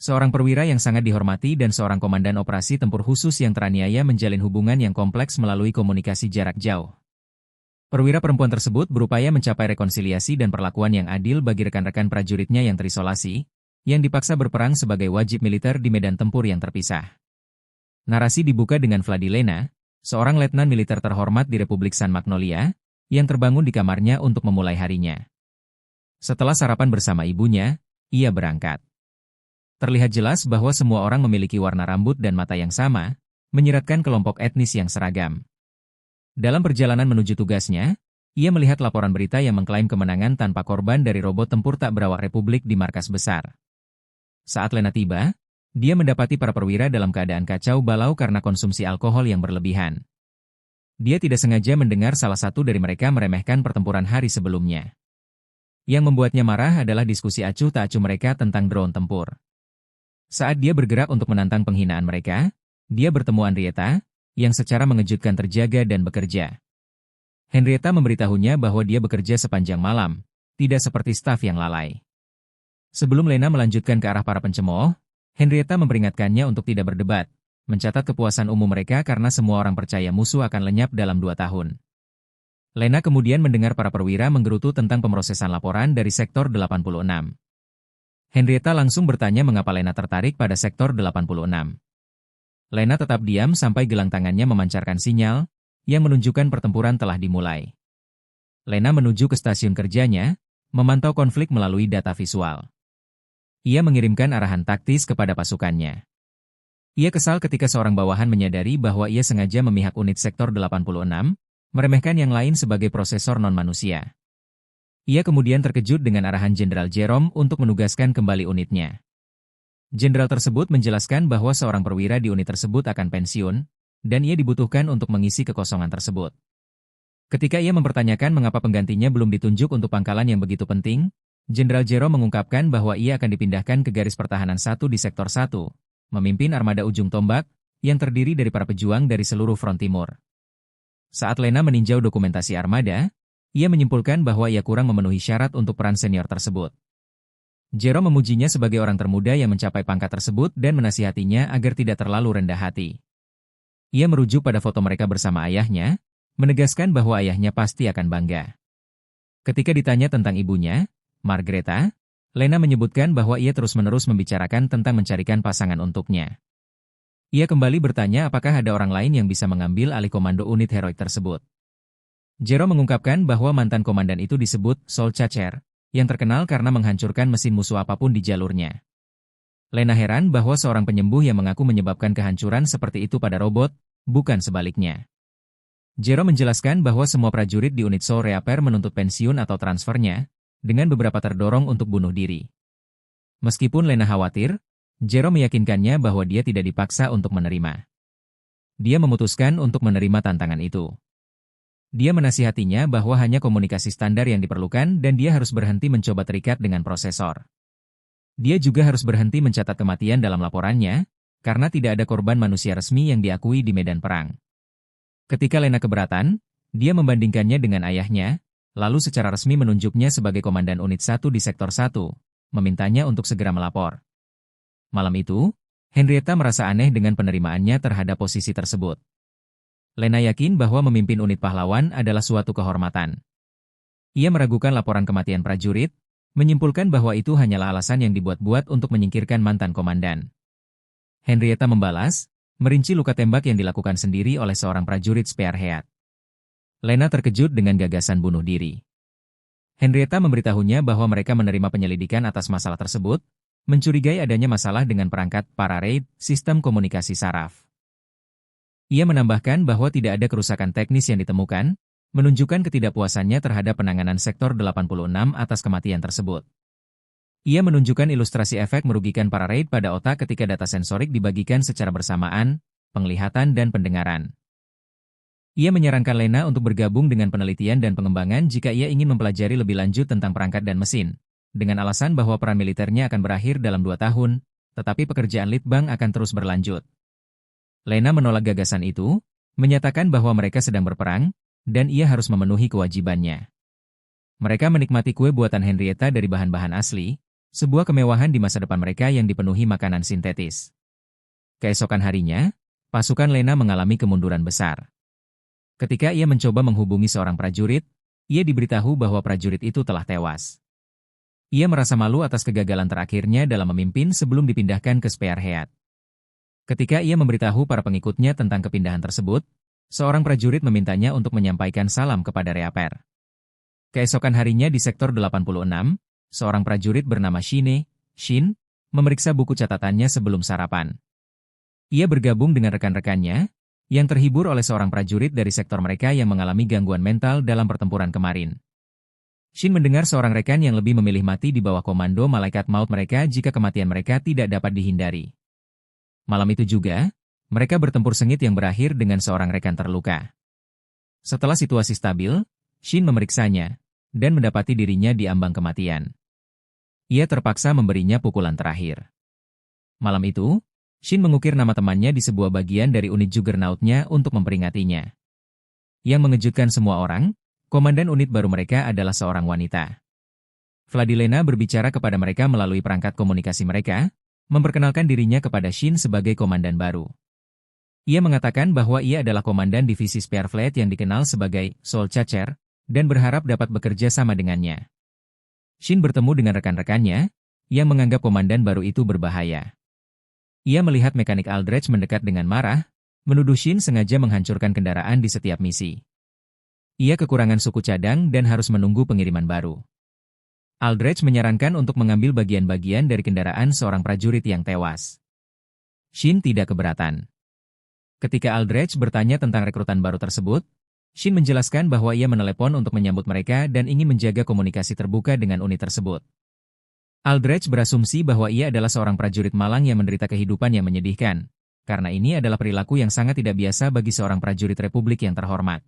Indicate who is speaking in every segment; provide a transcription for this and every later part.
Speaker 1: Seorang perwira yang sangat dihormati dan seorang komandan operasi tempur khusus yang teraniaya menjalin hubungan yang kompleks melalui komunikasi jarak jauh. Perwira perempuan tersebut berupaya mencapai rekonsiliasi dan perlakuan yang adil bagi rekan-rekan prajuritnya yang terisolasi, yang dipaksa berperang sebagai wajib militer di medan tempur yang terpisah. Narasi dibuka dengan Vladilena, seorang letnan militer terhormat di Republik San Magnolia, yang terbangun di kamarnya untuk memulai harinya. Setelah sarapan bersama ibunya, ia berangkat. Terlihat jelas bahwa semua orang memiliki warna rambut dan mata yang sama, menyiratkan kelompok etnis yang seragam. Dalam perjalanan menuju tugasnya, ia melihat laporan berita yang mengklaim kemenangan tanpa korban dari robot tempur tak berawak Republik di markas besar. Saat Lena tiba, dia mendapati para perwira dalam keadaan kacau balau karena konsumsi alkohol yang berlebihan. Dia tidak sengaja mendengar salah satu dari mereka meremehkan pertempuran hari sebelumnya. Yang membuatnya marah adalah diskusi acuh tak acuh mereka tentang drone tempur. Saat dia bergerak untuk menantang penghinaan mereka, dia bertemu Henrietta, yang secara mengejutkan terjaga dan bekerja. Henrietta memberitahunya bahwa dia bekerja sepanjang malam, tidak seperti staf yang lalai. Sebelum Lena melanjutkan ke arah para pencemooh, Henrietta memperingatkannya untuk tidak berdebat, mencatat kepuasan umum mereka karena semua orang percaya musuh akan lenyap dalam 2 tahun. Lena kemudian mendengar para perwira menggerutu tentang pemrosesan laporan dari Sektor 86. Henrietta langsung bertanya mengapa Lena tertarik pada Sektor 86. Lena tetap diam sampai gelang tangannya memancarkan sinyal, yang menunjukkan pertempuran telah dimulai. Lena menuju ke stasiun kerjanya, memantau konflik melalui data visual. Ia mengirimkan arahan taktis kepada pasukannya. Ia kesal ketika seorang bawahan menyadari bahwa ia sengaja memihak unit Sektor 86, meremehkan yang lain sebagai prosesor non-manusia. Ia kemudian terkejut dengan arahan Jenderal Jerome untuk menugaskan kembali unitnya. Jenderal tersebut menjelaskan bahwa seorang perwira di unit tersebut akan pensiun, dan ia dibutuhkan untuk mengisi kekosongan tersebut. Ketika ia mempertanyakan mengapa penggantinya belum ditunjuk untuk pangkalan yang begitu penting, Jenderal Jerome mengungkapkan bahwa ia akan dipindahkan ke garis pertahanan 1 di Sektor 1, memimpin armada ujung tombak, yang terdiri dari para pejuang dari seluruh front timur. Saat Lena meninjau dokumentasi armada, ia menyimpulkan bahwa ia kurang memenuhi syarat untuk peran senior tersebut. Jerome memujinya sebagai orang termuda yang mencapai pangkat tersebut dan menasihatinya agar tidak terlalu rendah hati. Ia merujuk pada foto mereka bersama ayahnya, menegaskan bahwa ayahnya pasti akan bangga. Ketika ditanya tentang ibunya, Margreta, Lena menyebutkan bahwa ia terus-menerus membicarakan tentang mencarikan pasangan untuknya. Ia kembali bertanya apakah ada orang lain yang bisa mengambil alih komando unit heroik tersebut. Jerome mengungkapkan bahwa mantan komandan itu disebut Sol Cacher, yang terkenal karena menghancurkan mesin musuh apapun di jalurnya. Lena heran bahwa seorang penyembuh yang mengaku menyebabkan kehancuran seperti itu pada robot, bukan sebaliknya. Jerome menjelaskan bahwa semua prajurit di unit Soul Reaper menuntut pensiun atau transfernya, dengan beberapa terdorong untuk bunuh diri. Meskipun Lena khawatir, Jerome meyakinkannya bahwa dia tidak dipaksa untuk menerima. Dia memutuskan untuk menerima tantangan itu. Dia menasihatinya bahwa hanya komunikasi standar yang diperlukan dan dia harus berhenti mencoba terikat dengan prosesor. Dia juga harus berhenti mencatat kematian dalam laporannya, karena tidak ada korban manusia resmi yang diakui di medan perang. Ketika Lena keberatan, dia membandingkannya dengan ayahnya, lalu secara resmi menunjuknya sebagai komandan unit 1 di Sektor 1, memintanya untuk segera melapor. Malam itu, Henrietta merasa aneh dengan penerimaannya terhadap posisi tersebut. Lena yakin bahwa memimpin unit pahlawan adalah suatu kehormatan. Ia meragukan laporan kematian prajurit, menyimpulkan bahwa itu hanyalah alasan yang dibuat-buat untuk menyingkirkan mantan komandan. Henrietta membalas, merinci luka tembak yang dilakukan sendiri oleh seorang prajurit Spearhead. Lena terkejut dengan gagasan bunuh diri. Henrietta memberitahunya bahwa mereka menerima penyelidikan atas masalah tersebut, mencurigai adanya masalah dengan perangkat para-raid, sistem komunikasi saraf. Ia menambahkan bahwa tidak ada kerusakan teknis yang ditemukan, menunjukkan ketidakpuasannya terhadap penanganan Sektor 86 atas kematian tersebut. Ia menunjukkan ilustrasi efek merugikan para-raid pada otak ketika data sensorik dibagikan secara bersamaan, penglihatan dan pendengaran. Ia menyarankan Lena untuk bergabung dengan penelitian dan pengembangan jika ia ingin mempelajari lebih lanjut tentang perangkat dan mesin, dengan alasan bahwa peran militernya akan berakhir dalam 2 tahun, tetapi pekerjaan Litbang akan terus berlanjut. Lena menolak gagasan itu, menyatakan bahwa mereka sedang berperang, dan ia harus memenuhi kewajibannya. Mereka menikmati kue buatan Henrietta dari bahan-bahan asli, Sebuah kemewahan di masa depan mereka yang dipenuhi makanan sintetis. Keesokan harinya, pasukan Lena mengalami kemunduran besar. Ketika ia mencoba menghubungi seorang prajurit, ia diberitahu bahwa prajurit itu telah tewas. Ia merasa malu atas kegagalan terakhirnya dalam memimpin sebelum dipindahkan ke Spearhead. Ketika ia memberitahu para pengikutnya tentang kepindahan tersebut, seorang prajurit memintanya untuk menyampaikan salam kepada Reaper. Keesokan harinya di Sektor 86, seorang prajurit bernama Shin, memeriksa buku catatannya sebelum sarapan. Ia bergabung dengan rekan-rekannya, yang terhibur oleh seorang prajurit dari sektor mereka yang mengalami gangguan mental dalam pertempuran kemarin. Shin mendengar seorang rekan yang lebih memilih mati di bawah komando malaikat maut mereka jika kematian mereka tidak dapat dihindari. Malam itu juga, mereka bertempur sengit yang berakhir dengan seorang rekan terluka. Setelah situasi stabil, Shin memeriksanya, dan mendapati dirinya di ambang kematian. Ia terpaksa memberinya pukulan terakhir. Malam itu, Shin mengukir nama temannya di sebuah bagian dari unit Juggernaut-nya untuk memperingatinya. Yang mengejutkan semua orang, komandan unit baru mereka adalah seorang wanita. Vladilena berbicara kepada mereka melalui perangkat komunikasi mereka, memperkenalkan dirinya kepada Shin sebagai komandan baru. Ia mengatakan bahwa ia adalah komandan divisi Spearfleet yang dikenal sebagai Soul Chaser, dan berharap dapat bekerja sama dengannya. Shin bertemu dengan rekan-rekannya, yang menganggap komandan baru itu berbahaya. Ia melihat mekanik Aldrich mendekat dengan marah, menuduh Shin sengaja menghancurkan kendaraan di setiap misi. Ia kekurangan suku cadang dan harus menunggu pengiriman baru. Aldrich menyarankan untuk mengambil bagian-bagian dari kendaraan seorang prajurit yang tewas. Shin tidak keberatan. Ketika Aldrich bertanya tentang rekrutan baru tersebut, Shin menjelaskan bahwa ia menelepon untuk menyambut mereka dan ingin menjaga komunikasi terbuka dengan unit tersebut. Aldrich berasumsi bahwa ia adalah seorang prajurit malang yang menderita kehidupan yang menyedihkan, karena ini adalah perilaku yang sangat tidak biasa bagi seorang prajurit Republik yang terhormat.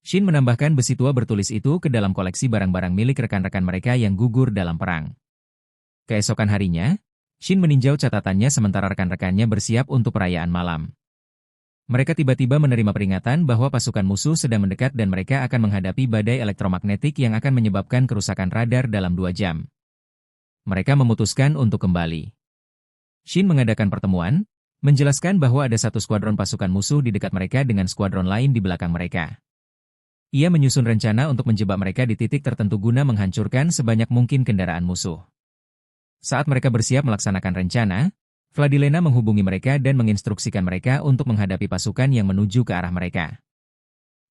Speaker 1: Shin menambahkan besi tua bertulis itu ke dalam koleksi barang-barang milik rekan-rekan mereka yang gugur dalam perang. Keesokan harinya, Shin meninjau catatannya sementara rekan-rekannya bersiap untuk perayaan malam. Mereka tiba-tiba menerima peringatan bahwa pasukan musuh sedang mendekat dan mereka akan menghadapi badai elektromagnetik yang akan menyebabkan kerusakan radar dalam 2 jam. Mereka memutuskan untuk kembali. Shin mengadakan pertemuan, menjelaskan bahwa ada satu skuadron pasukan musuh di dekat mereka dengan skuadron lain di belakang mereka. Ia menyusun rencana untuk menjebak mereka di titik tertentu guna menghancurkan sebanyak mungkin kendaraan musuh. Saat mereka bersiap melaksanakan rencana, Vladilena menghubungi mereka dan menginstruksikan mereka untuk menghadapi pasukan yang menuju ke arah mereka.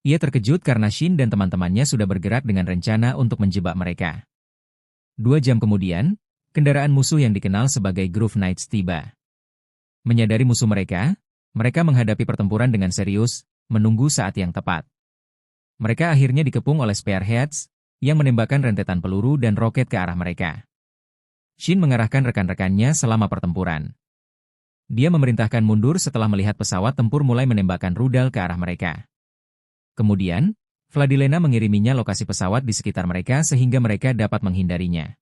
Speaker 1: Ia terkejut karena Shin dan teman-temannya sudah bergerak dengan rencana untuk menjebak mereka. 2 jam kemudian, kendaraan musuh yang dikenal sebagai Groove Knights tiba. Menyadari musuh mereka menghadapi pertempuran dengan serius, menunggu saat yang tepat. Mereka akhirnya dikepung oleh Spearheads, yang menembakkan rentetan peluru dan roket ke arah mereka. Shin mengarahkan rekan-rekannya selama pertempuran. Dia memerintahkan mundur setelah melihat pesawat tempur mulai menembakkan rudal ke arah mereka. Kemudian, Vladilena mengiriminya lokasi pesawat di sekitar mereka sehingga mereka dapat menghindarinya.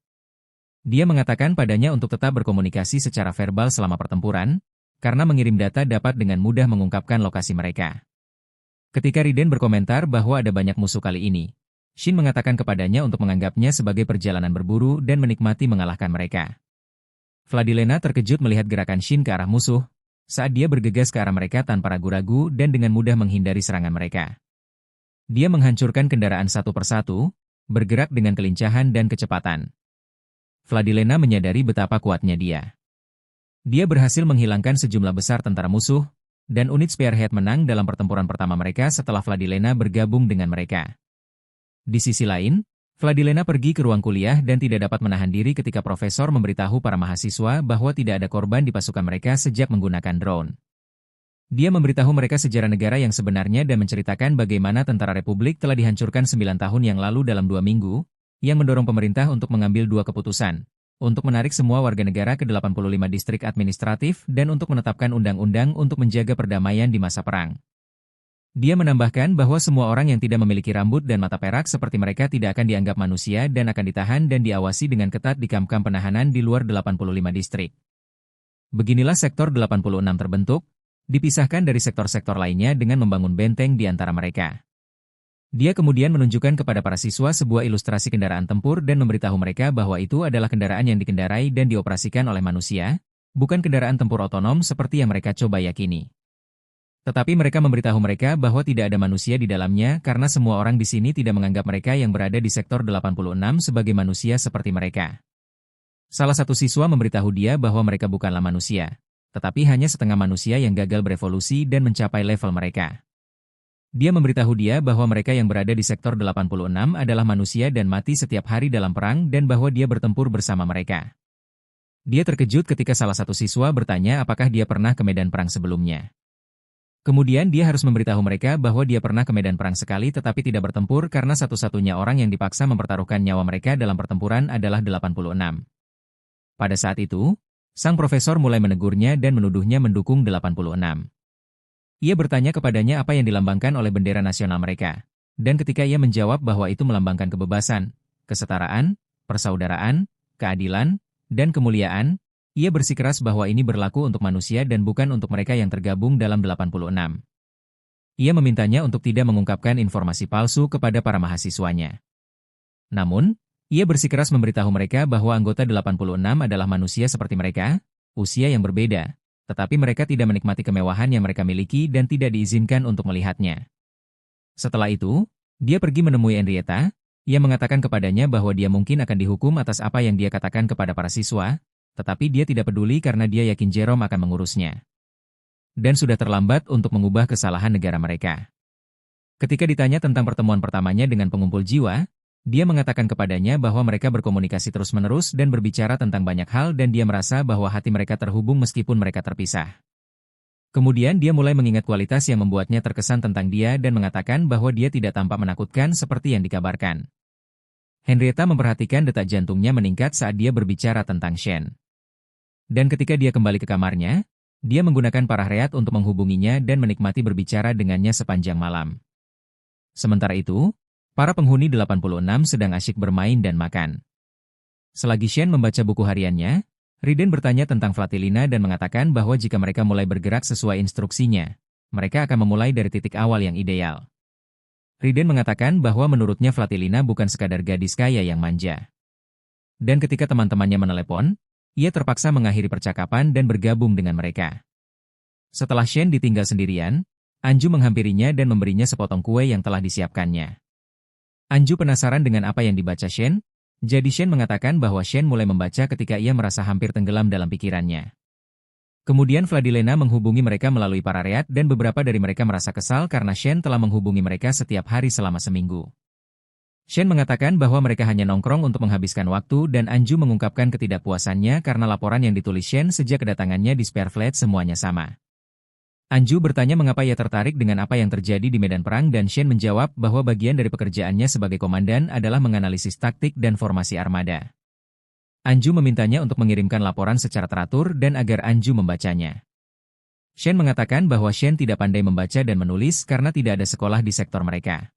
Speaker 1: Dia mengatakan padanya untuk tetap berkomunikasi secara verbal selama pertempuran, karena mengirim data dapat dengan mudah mengungkapkan lokasi mereka. Ketika Riden berkomentar bahwa ada banyak musuh kali ini, Shin mengatakan kepadanya untuk menganggapnya sebagai perjalanan berburu dan menikmati mengalahkan mereka. Vladilena terkejut melihat gerakan Shin ke arah musuh, saat dia bergegas ke arah mereka tanpa ragu-ragu dan dengan mudah menghindari serangan mereka. Dia menghancurkan kendaraan satu persatu, bergerak dengan kelincahan dan kecepatan. Vladilena menyadari betapa kuatnya dia. Dia berhasil menghilangkan sejumlah besar tentara musuh, dan unit Spearhead menang dalam pertempuran pertama mereka setelah Vladilena bergabung dengan mereka. Di sisi lain, Vladilena pergi ke ruang kuliah dan tidak dapat menahan diri ketika profesor memberitahu para mahasiswa bahwa tidak ada korban di pasukan mereka sejak menggunakan drone. Dia memberitahu mereka sejarah negara yang sebenarnya dan menceritakan bagaimana tentara Republik telah dihancurkan 9 tahun yang lalu dalam 2 minggu, yang mendorong pemerintah untuk mengambil 2 keputusan, untuk menarik semua warga negara ke 85 distrik administratif dan untuk menetapkan undang-undang untuk menjaga perdamaian di masa perang. Dia menambahkan bahwa semua orang yang tidak memiliki rambut dan mata perak seperti mereka tidak akan dianggap manusia dan akan ditahan dan diawasi dengan ketat di kamp-kamp penahanan di luar 85 distrik. Beginilah Sektor 86 terbentuk, dipisahkan dari sektor-sektor lainnya dengan membangun benteng di antara mereka. Dia kemudian menunjukkan kepada para siswa sebuah ilustrasi kendaraan tempur dan memberitahu mereka bahwa itu adalah kendaraan yang dikendarai dan dioperasikan oleh manusia, bukan kendaraan tempur otonom seperti yang mereka coba yakini. Tetapi mereka memberitahu mereka bahwa tidak ada manusia di dalamnya karena semua orang di sini tidak menganggap mereka yang berada di Sektor 86 sebagai manusia seperti mereka. Salah satu siswa memberitahu dia bahwa mereka bukanlah manusia, tetapi hanya setengah manusia yang gagal berevolusi dan mencapai level mereka. Dia memberitahu dia bahwa mereka yang berada di Sektor 86 adalah manusia dan mati setiap hari dalam perang dan bahwa dia bertempur bersama mereka. Dia terkejut ketika salah satu siswa bertanya apakah dia pernah ke medan perang sebelumnya. Kemudian dia harus memberitahu mereka bahwa dia pernah ke medan perang sekali tetapi tidak bertempur karena satu-satunya orang yang dipaksa mempertaruhkan nyawa mereka dalam pertempuran adalah 86. Pada saat itu, sang profesor mulai menegurnya dan menuduhnya mendukung 86. Ia bertanya kepadanya apa yang dilambangkan oleh bendera nasional mereka. Dan ketika ia menjawab bahwa itu melambangkan kebebasan, kesetaraan, persaudaraan, keadilan, dan kemuliaan, ia bersikeras bahwa ini berlaku untuk manusia dan bukan untuk mereka yang tergabung dalam 86. Ia memintanya untuk tidak mengungkapkan informasi palsu kepada para mahasiswanya. Namun, ia bersikeras memberitahu mereka bahwa anggota 86 adalah manusia seperti mereka, usia yang berbeda, tetapi mereka tidak menikmati kemewahan yang mereka miliki dan tidak diizinkan untuk melihatnya. Setelah itu, dia pergi menemui Henrietta, ia mengatakan kepadanya bahwa dia mungkin akan dihukum atas apa yang dia katakan kepada para siswa, tetapi dia tidak peduli karena dia yakin Jerome akan mengurusnya. Dan sudah terlambat untuk mengubah kesalahan negara mereka. Ketika ditanya tentang pertemuan pertamanya dengan pengumpul jiwa, dia mengatakan kepadanya bahwa mereka berkomunikasi terus-menerus dan berbicara tentang banyak hal dan dia merasa bahwa hati mereka terhubung meskipun mereka terpisah. Kemudian dia mulai mengingat kualitas yang membuatnya terkesan tentang dia dan mengatakan bahwa dia tidak tampak menakutkan seperti yang dikabarkan. Henrietta memperhatikan detak jantungnya meningkat saat dia berbicara tentang Shen. Dan ketika dia kembali ke kamarnya, dia menggunakan parah reat untuk menghubunginya dan menikmati berbicara dengannya sepanjang malam. Sementara itu, para penghuni 86 sedang asyik bermain dan makan. Selagi Shen membaca buku hariannya, Riden bertanya tentang Flatilina dan mengatakan bahwa jika mereka mulai bergerak sesuai instruksinya, mereka akan memulai dari titik awal yang ideal. Riden mengatakan bahwa menurutnya Flatilina bukan sekadar gadis kaya yang manja. Dan ketika teman-temannya menelepon, ia terpaksa mengakhiri percakapan dan bergabung dengan mereka. Setelah Shen ditinggal sendirian, Anju menghampirinya dan memberinya sepotong kue yang telah disiapkannya. Anju penasaran dengan apa yang dibaca Shen, jadi Shen mengatakan bahwa Shen mulai membaca ketika ia merasa hampir tenggelam dalam pikirannya. Kemudian Vladilena menghubungi mereka melalui parareat dan beberapa dari mereka merasa kesal karena Shen telah menghubungi mereka setiap hari selama seminggu. Shen mengatakan bahwa mereka hanya nongkrong untuk menghabiskan waktu dan Anju mengungkapkan ketidakpuasannya karena laporan yang ditulis Shen sejak kedatangannya di Spareflat semuanya sama. Anju bertanya mengapa ia tertarik dengan apa yang terjadi di medan perang dan Shen menjawab bahwa bagian dari pekerjaannya sebagai komandan adalah menganalisis taktik dan formasi armada. Anju memintanya untuk mengirimkan laporan secara teratur dan agar Anju membacanya. Shen mengatakan bahwa Shen tidak pandai membaca dan menulis karena tidak ada sekolah di sektor mereka.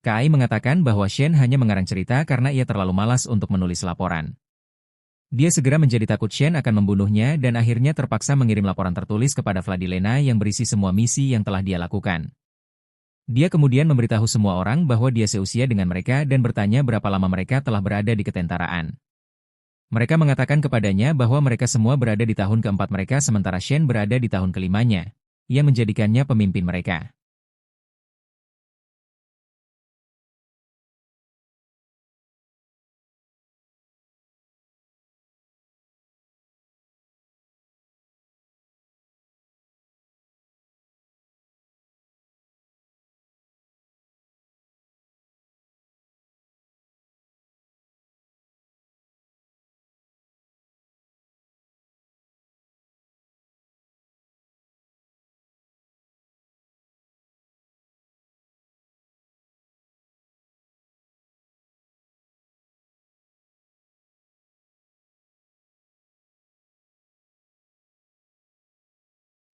Speaker 1: Kai mengatakan bahwa Shen hanya mengarang cerita karena ia terlalu malas untuk menulis laporan. Dia segera menjadi takut Shen akan membunuhnya dan akhirnya terpaksa mengirim laporan tertulis kepada Vladilena yang berisi semua misi yang telah dia lakukan. Dia kemudian memberitahu semua orang bahwa dia seusia dengan mereka dan bertanya berapa lama mereka telah berada di ketentaraan. Mereka mengatakan kepadanya bahwa mereka semua berada di tahun keempat mereka sementara Shen berada di tahun kelimanya, yang menjadikannya pemimpin mereka.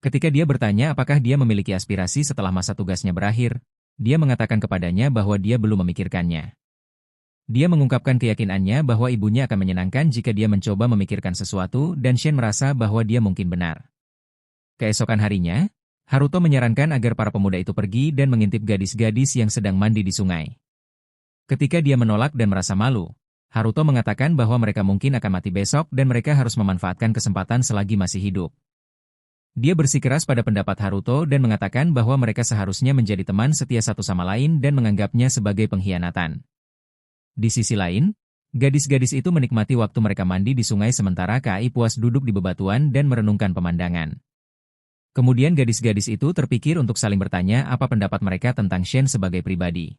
Speaker 1: Ketika dia bertanya apakah dia memiliki aspirasi setelah masa tugasnya berakhir, dia mengatakan kepadanya bahwa dia belum memikirkannya. Dia mengungkapkan keyakinannya bahwa ibunya akan menyenangkan jika dia mencoba memikirkan sesuatu dan Shen merasa bahwa dia mungkin benar. Keesokan harinya, Haruto menyarankan agar para pemuda itu pergi dan mengintip gadis-gadis yang sedang mandi di sungai. Ketika dia menolak dan merasa malu, Haruto mengatakan bahwa mereka mungkin akan mati besok dan mereka harus memanfaatkan kesempatan selagi masih hidup. Dia bersikeras pada pendapat Haruto dan mengatakan bahwa mereka seharusnya menjadi teman setia satu sama lain dan menganggapnya sebagai pengkhianatan. Di sisi lain, gadis-gadis itu menikmati waktu mereka mandi di sungai sementara Kai puas duduk di bebatuan dan merenungkan pemandangan. Kemudian gadis-gadis itu terpikir untuk saling bertanya apa pendapat mereka tentang Shen sebagai pribadi.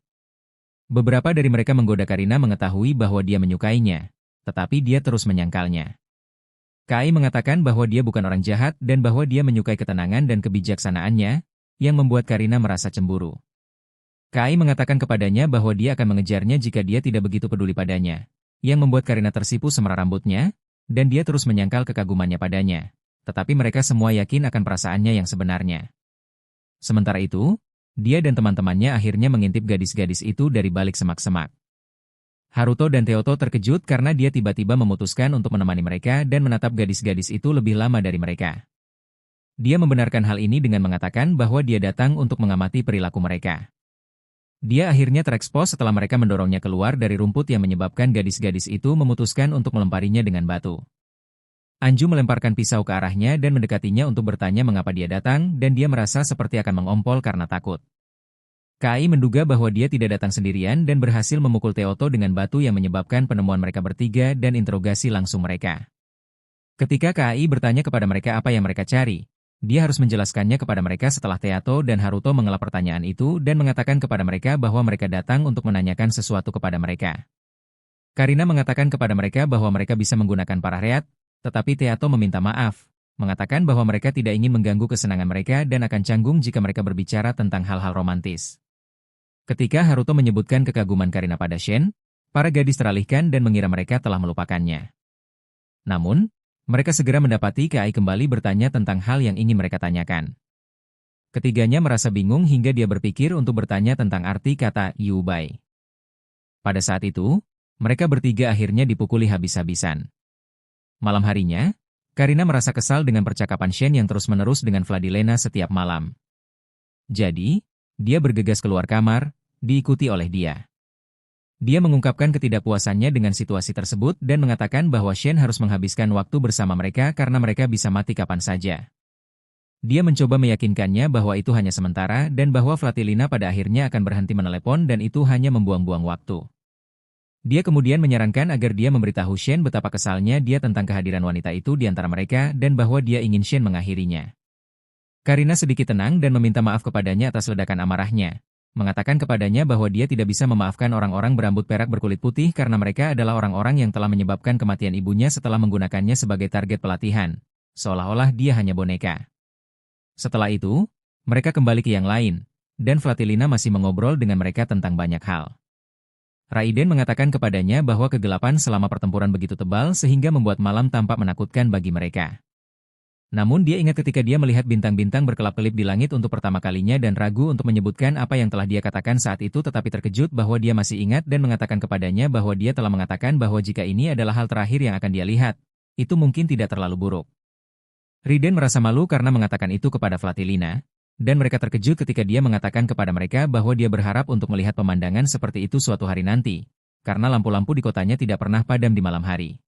Speaker 1: Beberapa dari mereka menggoda Karina mengetahui bahwa dia menyukainya, tetapi dia terus menyangkalnya. Kai mengatakan bahwa dia bukan orang jahat dan bahwa dia menyukai ketenangan dan kebijaksanaannya, yang membuat Karina merasa cemburu. Kai mengatakan kepadanya bahwa dia akan mengejarnya jika dia tidak begitu peduli padanya, yang membuat Karina tersipu semerar rambutnya, dan dia terus menyangkal kekagumannya padanya. Tetapi mereka semua yakin akan perasaannya yang sebenarnya. Sementara itu, dia dan teman-temannya akhirnya mengintip gadis-gadis itu dari balik semak-semak. Haruto dan Teoto terkejut karena dia tiba-tiba memutuskan untuk menemani mereka dan menatap gadis-gadis itu lebih lama dari mereka. Dia membenarkan hal ini dengan mengatakan bahwa dia datang untuk mengamati perilaku mereka. Dia akhirnya terekspos setelah mereka mendorongnya keluar dari rumput yang menyebabkan gadis-gadis itu memutuskan untuk melemparinya dengan batu. Anju melemparkan pisau ke arahnya dan mendekatinya untuk bertanya mengapa dia datang dan dia merasa seperti akan mengompol karena takut. Kai menduga bahwa dia tidak datang sendirian dan berhasil memukul Teoto dengan batu yang menyebabkan penemuan mereka bertiga dan interogasi langsung mereka. Ketika Kai bertanya kepada mereka apa yang mereka cari, dia harus menjelaskannya kepada mereka setelah Teoto dan Haruto mengelak pertanyaan itu dan mengatakan kepada mereka bahwa mereka datang untuk menanyakan sesuatu kepada mereka. Karina mengatakan kepada mereka bahwa mereka bisa menggunakan parareat, tetapi Teoto meminta maaf, mengatakan bahwa mereka tidak ingin mengganggu kesenangan mereka dan akan canggung jika mereka berbicara tentang hal-hal romantis. Ketika Haruto menyebutkan kekaguman Karina pada Shen, para gadis teralihkan dan mengira mereka telah melupakannya. Namun, mereka segera mendapati Kai kembali bertanya tentang hal yang ingin mereka tanyakan. Ketiganya merasa bingung hingga dia berpikir untuk bertanya tentang arti kata Yubai. Pada saat itu, mereka bertiga akhirnya dipukuli habis-habisan. Malam harinya, Karina merasa kesal dengan percakapan Shen yang terus-menerus dengan Vladilena setiap malam. Jadi, dia bergegas keluar kamar, diikuti oleh dia. Dia mengungkapkan ketidakpuasannya dengan situasi tersebut dan mengatakan bahwa Shen harus menghabiskan waktu bersama mereka karena mereka bisa mati kapan saja. Dia mencoba meyakinkannya bahwa itu hanya sementara dan bahwa Vladilena pada akhirnya akan berhenti menelepon dan itu hanya membuang-buang waktu. Dia kemudian menyarankan agar dia memberitahu Shen betapa kesalnya dia tentang kehadiran wanita itu di antara mereka dan bahwa dia ingin Shen mengakhirinya. Karina sedikit tenang dan meminta maaf kepadanya atas ledakan amarahnya, mengatakan kepadanya bahwa dia tidak bisa memaafkan orang-orang berambut perak berkulit putih karena mereka adalah orang-orang yang telah menyebabkan kematian ibunya setelah menggunakannya sebagai target pelatihan, seolah-olah dia hanya boneka. Setelah itu, mereka kembali ke yang lain, dan Vladilena masih mengobrol dengan mereka tentang banyak hal. Raiden mengatakan kepadanya bahwa kegelapan selama pertempuran begitu tebal sehingga membuat malam tampak menakutkan bagi mereka. Namun dia ingat ketika dia melihat bintang-bintang berkelap-kelip di langit untuk pertama kalinya dan ragu untuk menyebutkan apa yang telah dia katakan saat itu tetapi terkejut bahwa dia masih ingat dan mengatakan kepadanya bahwa dia telah mengatakan bahwa jika ini adalah hal terakhir yang akan dia lihat, itu mungkin tidak terlalu buruk. Raiden merasa malu karena mengatakan itu kepada Vladilena, dan mereka terkejut ketika dia mengatakan kepada mereka bahwa dia berharap untuk melihat pemandangan seperti itu suatu hari nanti, karena lampu-lampu di kotanya tidak pernah padam di malam hari.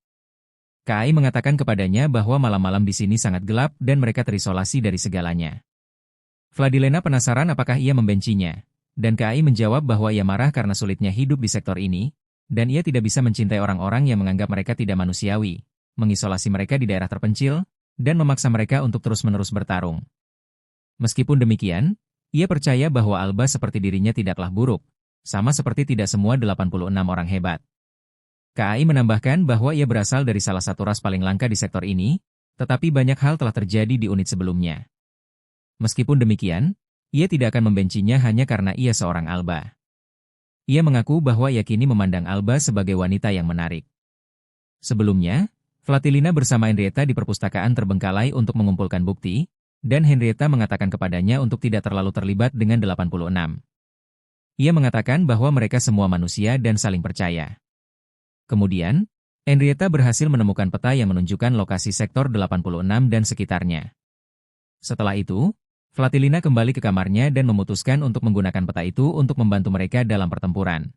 Speaker 1: Kai mengatakan kepadanya bahwa malam-malam di sini sangat gelap dan mereka terisolasi dari segalanya. Vladilena penasaran apakah ia membencinya, dan Kai menjawab bahwa ia marah karena sulitnya hidup di sektor ini, dan ia tidak bisa mencintai orang-orang yang menganggap mereka tidak manusiawi, mengisolasi mereka di daerah terpencil, dan memaksa mereka untuk terus-menerus bertarung. Meskipun demikian, ia percaya bahwa Alba seperti dirinya tidaklah buruk, sama seperti tidak semua 86 orang hebat. Kai menambahkan bahwa ia berasal dari salah satu ras paling langka di sektor ini, tetapi banyak hal telah terjadi di unit sebelumnya. Meskipun demikian, ia tidak akan membencinya hanya karena ia seorang Alba. Ia mengaku bahwa ia kini memandang Alba sebagai wanita yang menarik. Sebelumnya, Vladilena bersama Henrietta di perpustakaan terbengkalai untuk mengumpulkan bukti, Dan Henrietta mengatakan kepadanya untuk tidak terlalu terlibat dengan 86. Ia mengatakan bahwa mereka semua manusia dan saling percaya. Kemudian, Henrietta berhasil menemukan peta yang menunjukkan lokasi sektor 86 dan sekitarnya. Setelah itu, Flatilina kembali ke kamarnya dan memutuskan untuk menggunakan peta itu untuk membantu mereka dalam pertempuran.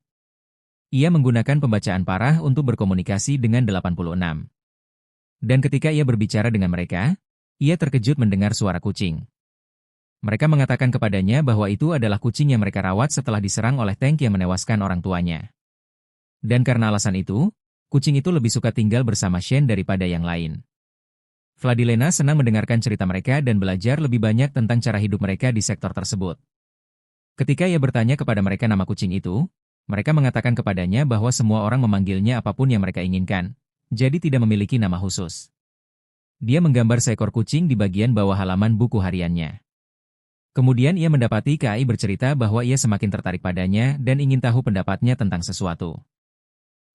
Speaker 1: Ia menggunakan pembacaan parah untuk berkomunikasi dengan 86. Dan ketika ia berbicara dengan mereka, ia terkejut mendengar suara kucing. Mereka mengatakan kepadanya bahwa itu adalah kucing yang mereka rawat setelah diserang oleh tank yang menewaskan orang tuanya. Dan karena alasan itu, kucing itu lebih suka tinggal bersama Shane daripada yang lain. Flatilina senang mendengarkan cerita mereka dan belajar lebih banyak tentang cara hidup mereka di sektor tersebut. Ketika ia bertanya kepada mereka nama kucing itu, mereka mengatakan kepadanya bahwa semua orang memanggilnya apapun yang mereka inginkan, jadi tidak memiliki nama khusus. Dia menggambar seekor kucing di bagian bawah halaman buku hariannya. Kemudian ia mendapati KAI bercerita bahwa ia semakin tertarik padanya dan ingin tahu pendapatnya tentang sesuatu.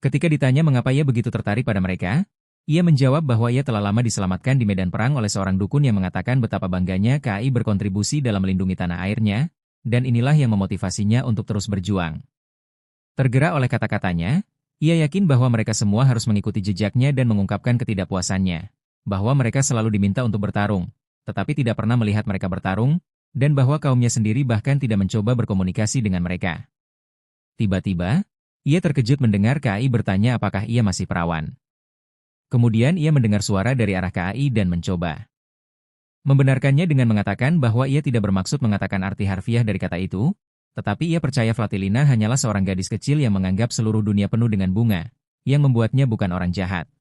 Speaker 1: Ketika ditanya mengapa ia begitu tertarik pada mereka, ia menjawab bahwa ia telah lama diselamatkan di medan perang oleh seorang dukun yang mengatakan betapa bangganya KAI berkontribusi dalam melindungi tanah airnya, dan inilah yang memotivasinya untuk terus berjuang. Tergerak oleh kata-katanya, ia yakin bahwa mereka semua harus mengikuti jejaknya dan mengungkapkan ketidakpuasannya, bahwa mereka selalu diminta untuk bertarung, tetapi tidak pernah melihat mereka bertarung, dan bahwa kaumnya sendiri bahkan tidak mencoba berkomunikasi dengan mereka. Tiba-tiba, ia terkejut mendengar KAI bertanya apakah ia masih perawan. Kemudian ia mendengar suara dari arah KAI dan mencoba membenarkannya dengan mengatakan bahwa ia tidak bermaksud mengatakan arti harfiah dari kata itu, tetapi ia percaya Flatilina hanyalah seorang gadis kecil yang menganggap seluruh dunia penuh dengan bunga, yang membuatnya bukan orang jahat.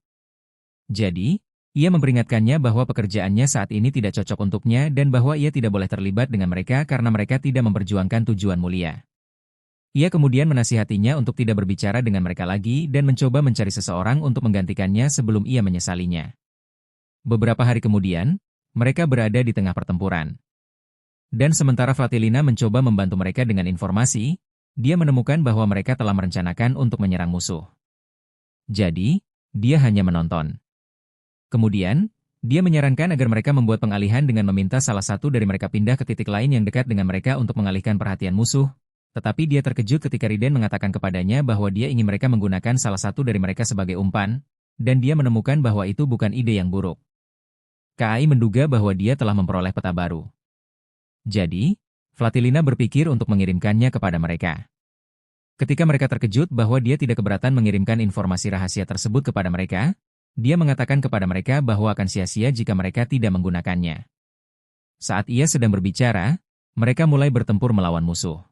Speaker 1: Jadi, ia memperingatkannya bahwa pekerjaannya saat ini tidak cocok untuknya dan bahwa ia tidak boleh terlibat dengan mereka karena mereka tidak memperjuangkan tujuan mulia. Ia kemudian menasihatinya untuk tidak berbicara dengan mereka lagi dan mencoba mencari seseorang untuk menggantikannya sebelum ia menyesalinya. Beberapa hari kemudian, mereka berada di tengah pertempuran. Dan sementara Flatilina mencoba membantu mereka dengan informasi, dia menemukan bahwa mereka telah merencanakan untuk menyerang musuh. Jadi, dia hanya menonton. Kemudian, dia menyarankan agar mereka membuat pengalihan dengan meminta salah satu dari mereka pindah ke titik lain yang dekat dengan mereka untuk mengalihkan perhatian musuh, tetapi dia terkejut ketika Riden mengatakan kepadanya bahwa dia ingin mereka menggunakan salah satu dari mereka sebagai umpan, dan dia menemukan bahwa itu bukan ide yang buruk. KAI menduga bahwa dia telah memperoleh peta baru. Jadi, Flatilina berpikir untuk mengirimkannya kepada mereka. Ketika mereka terkejut bahwa dia tidak keberatan mengirimkan informasi rahasia tersebut kepada mereka, dia mengatakan kepada mereka bahwa akan sia-sia jika mereka tidak menggunakannya. Saat ia sedang berbicara, mereka mulai bertempur melawan musuh.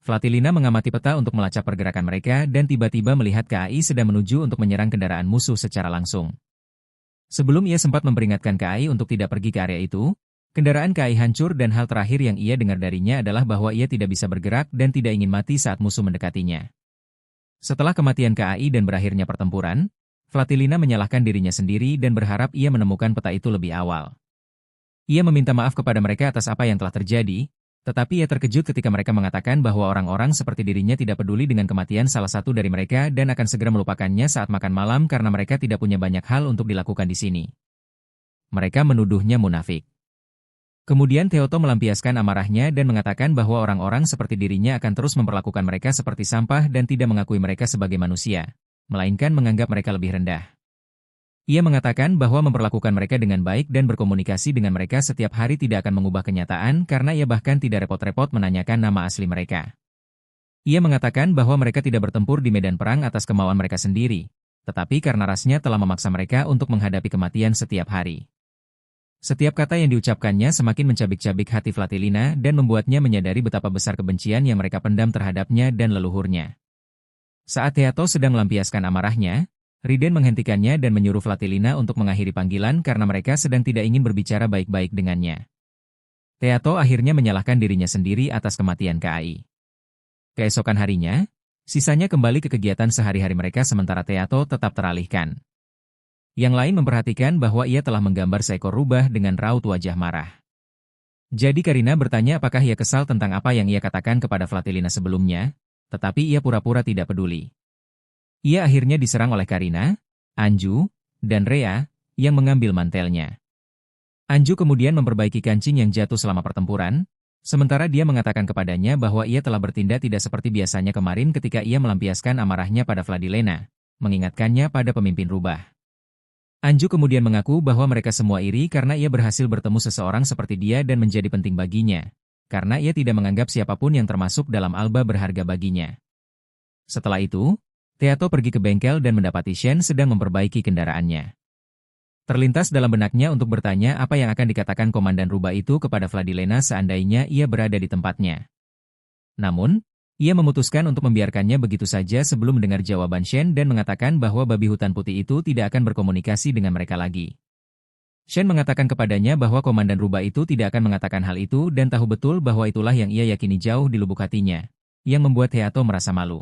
Speaker 1: Flatilina mengamati peta untuk melacak pergerakan mereka dan tiba-tiba melihat KAI sedang menuju untuk menyerang kendaraan musuh secara langsung. Sebelum ia sempat memperingatkan KAI untuk tidak pergi ke area itu, kendaraan KAI hancur dan hal terakhir yang ia dengar darinya adalah bahwa ia tidak bisa bergerak dan tidak ingin mati saat musuh mendekatinya. Setelah kematian KAI dan berakhirnya pertempuran, Flatilina menyalahkan dirinya sendiri dan berharap ia menemukan peta itu lebih awal. Ia meminta maaf kepada mereka atas apa yang telah terjadi, tetapi ia terkejut ketika mereka mengatakan bahwa orang-orang seperti dirinya tidak peduli dengan kematian salah satu dari mereka dan akan segera melupakannya saat makan malam karena mereka tidak punya banyak hal untuk dilakukan di sini. Mereka menuduhnya munafik. Kemudian Theoto melampiaskan amarahnya dan mengatakan bahwa orang-orang seperti dirinya akan terus memperlakukan mereka seperti sampah dan tidak mengakui mereka sebagai manusia, melainkan menganggap mereka lebih rendah. Ia mengatakan bahwa memperlakukan mereka dengan baik dan berkomunikasi dengan mereka setiap hari tidak akan mengubah kenyataan karena ia bahkan tidak repot-repot menanyakan nama asli mereka. Ia mengatakan bahwa mereka tidak bertempur di medan perang atas kemauan mereka sendiri, tetapi karena rasnya telah memaksa mereka untuk menghadapi kematian setiap hari. Setiap kata yang diucapkannya semakin mencabik-cabik hati Flatilina dan membuatnya menyadari betapa besar kebencian yang mereka pendam terhadapnya dan leluhurnya. Saat Theoto sedang melampiaskan amarahnya, Riden menghentikannya dan menyuruh Flatilina untuk mengakhiri panggilan karena mereka sedang tidak ingin berbicara baik-baik dengannya. Theoto akhirnya menyalahkan dirinya sendiri atas kematian KAI. Keesokan harinya, sisanya kembali ke kegiatan sehari-hari mereka sementara Theoto tetap teralihkan. Yang lain memperhatikan bahwa ia telah menggambar seekor rubah dengan raut wajah marah. Jadi Karina bertanya apakah ia kesal tentang apa yang ia katakan kepada Flatilina sebelumnya, tetapi ia pura-pura tidak peduli. Ia akhirnya diserang oleh Karina, Anju, dan Rhea, yang mengambil mantelnya. Anju kemudian memperbaiki kancing yang jatuh selama pertempuran, sementara dia mengatakan kepadanya bahwa ia telah bertindak tidak seperti biasanya kemarin ketika ia melampiaskan amarahnya pada Vladilena, mengingatkannya pada pemimpin rubah. Anju kemudian mengaku bahwa mereka semua iri karena ia berhasil bertemu seseorang seperti dia dan menjadi penting baginya, karena ia tidak menganggap siapapun yang termasuk dalam Alba berharga baginya. Setelah itu, Teato pergi ke bengkel dan mendapati Shen sedang memperbaiki kendaraannya. Terlintas dalam benaknya untuk bertanya apa yang akan dikatakan komandan rubah itu kepada Vladilena seandainya ia berada di tempatnya. Namun, ia memutuskan untuk membiarkannya begitu saja sebelum mendengar jawaban Shen dan mengatakan bahwa babi hutan putih itu tidak akan berkomunikasi dengan mereka lagi. Shen mengatakan kepadanya bahwa komandan rubah itu tidak akan mengatakan hal itu dan tahu betul bahwa itulah yang ia yakini jauh di lubuk hatinya, yang membuat Teato merasa malu.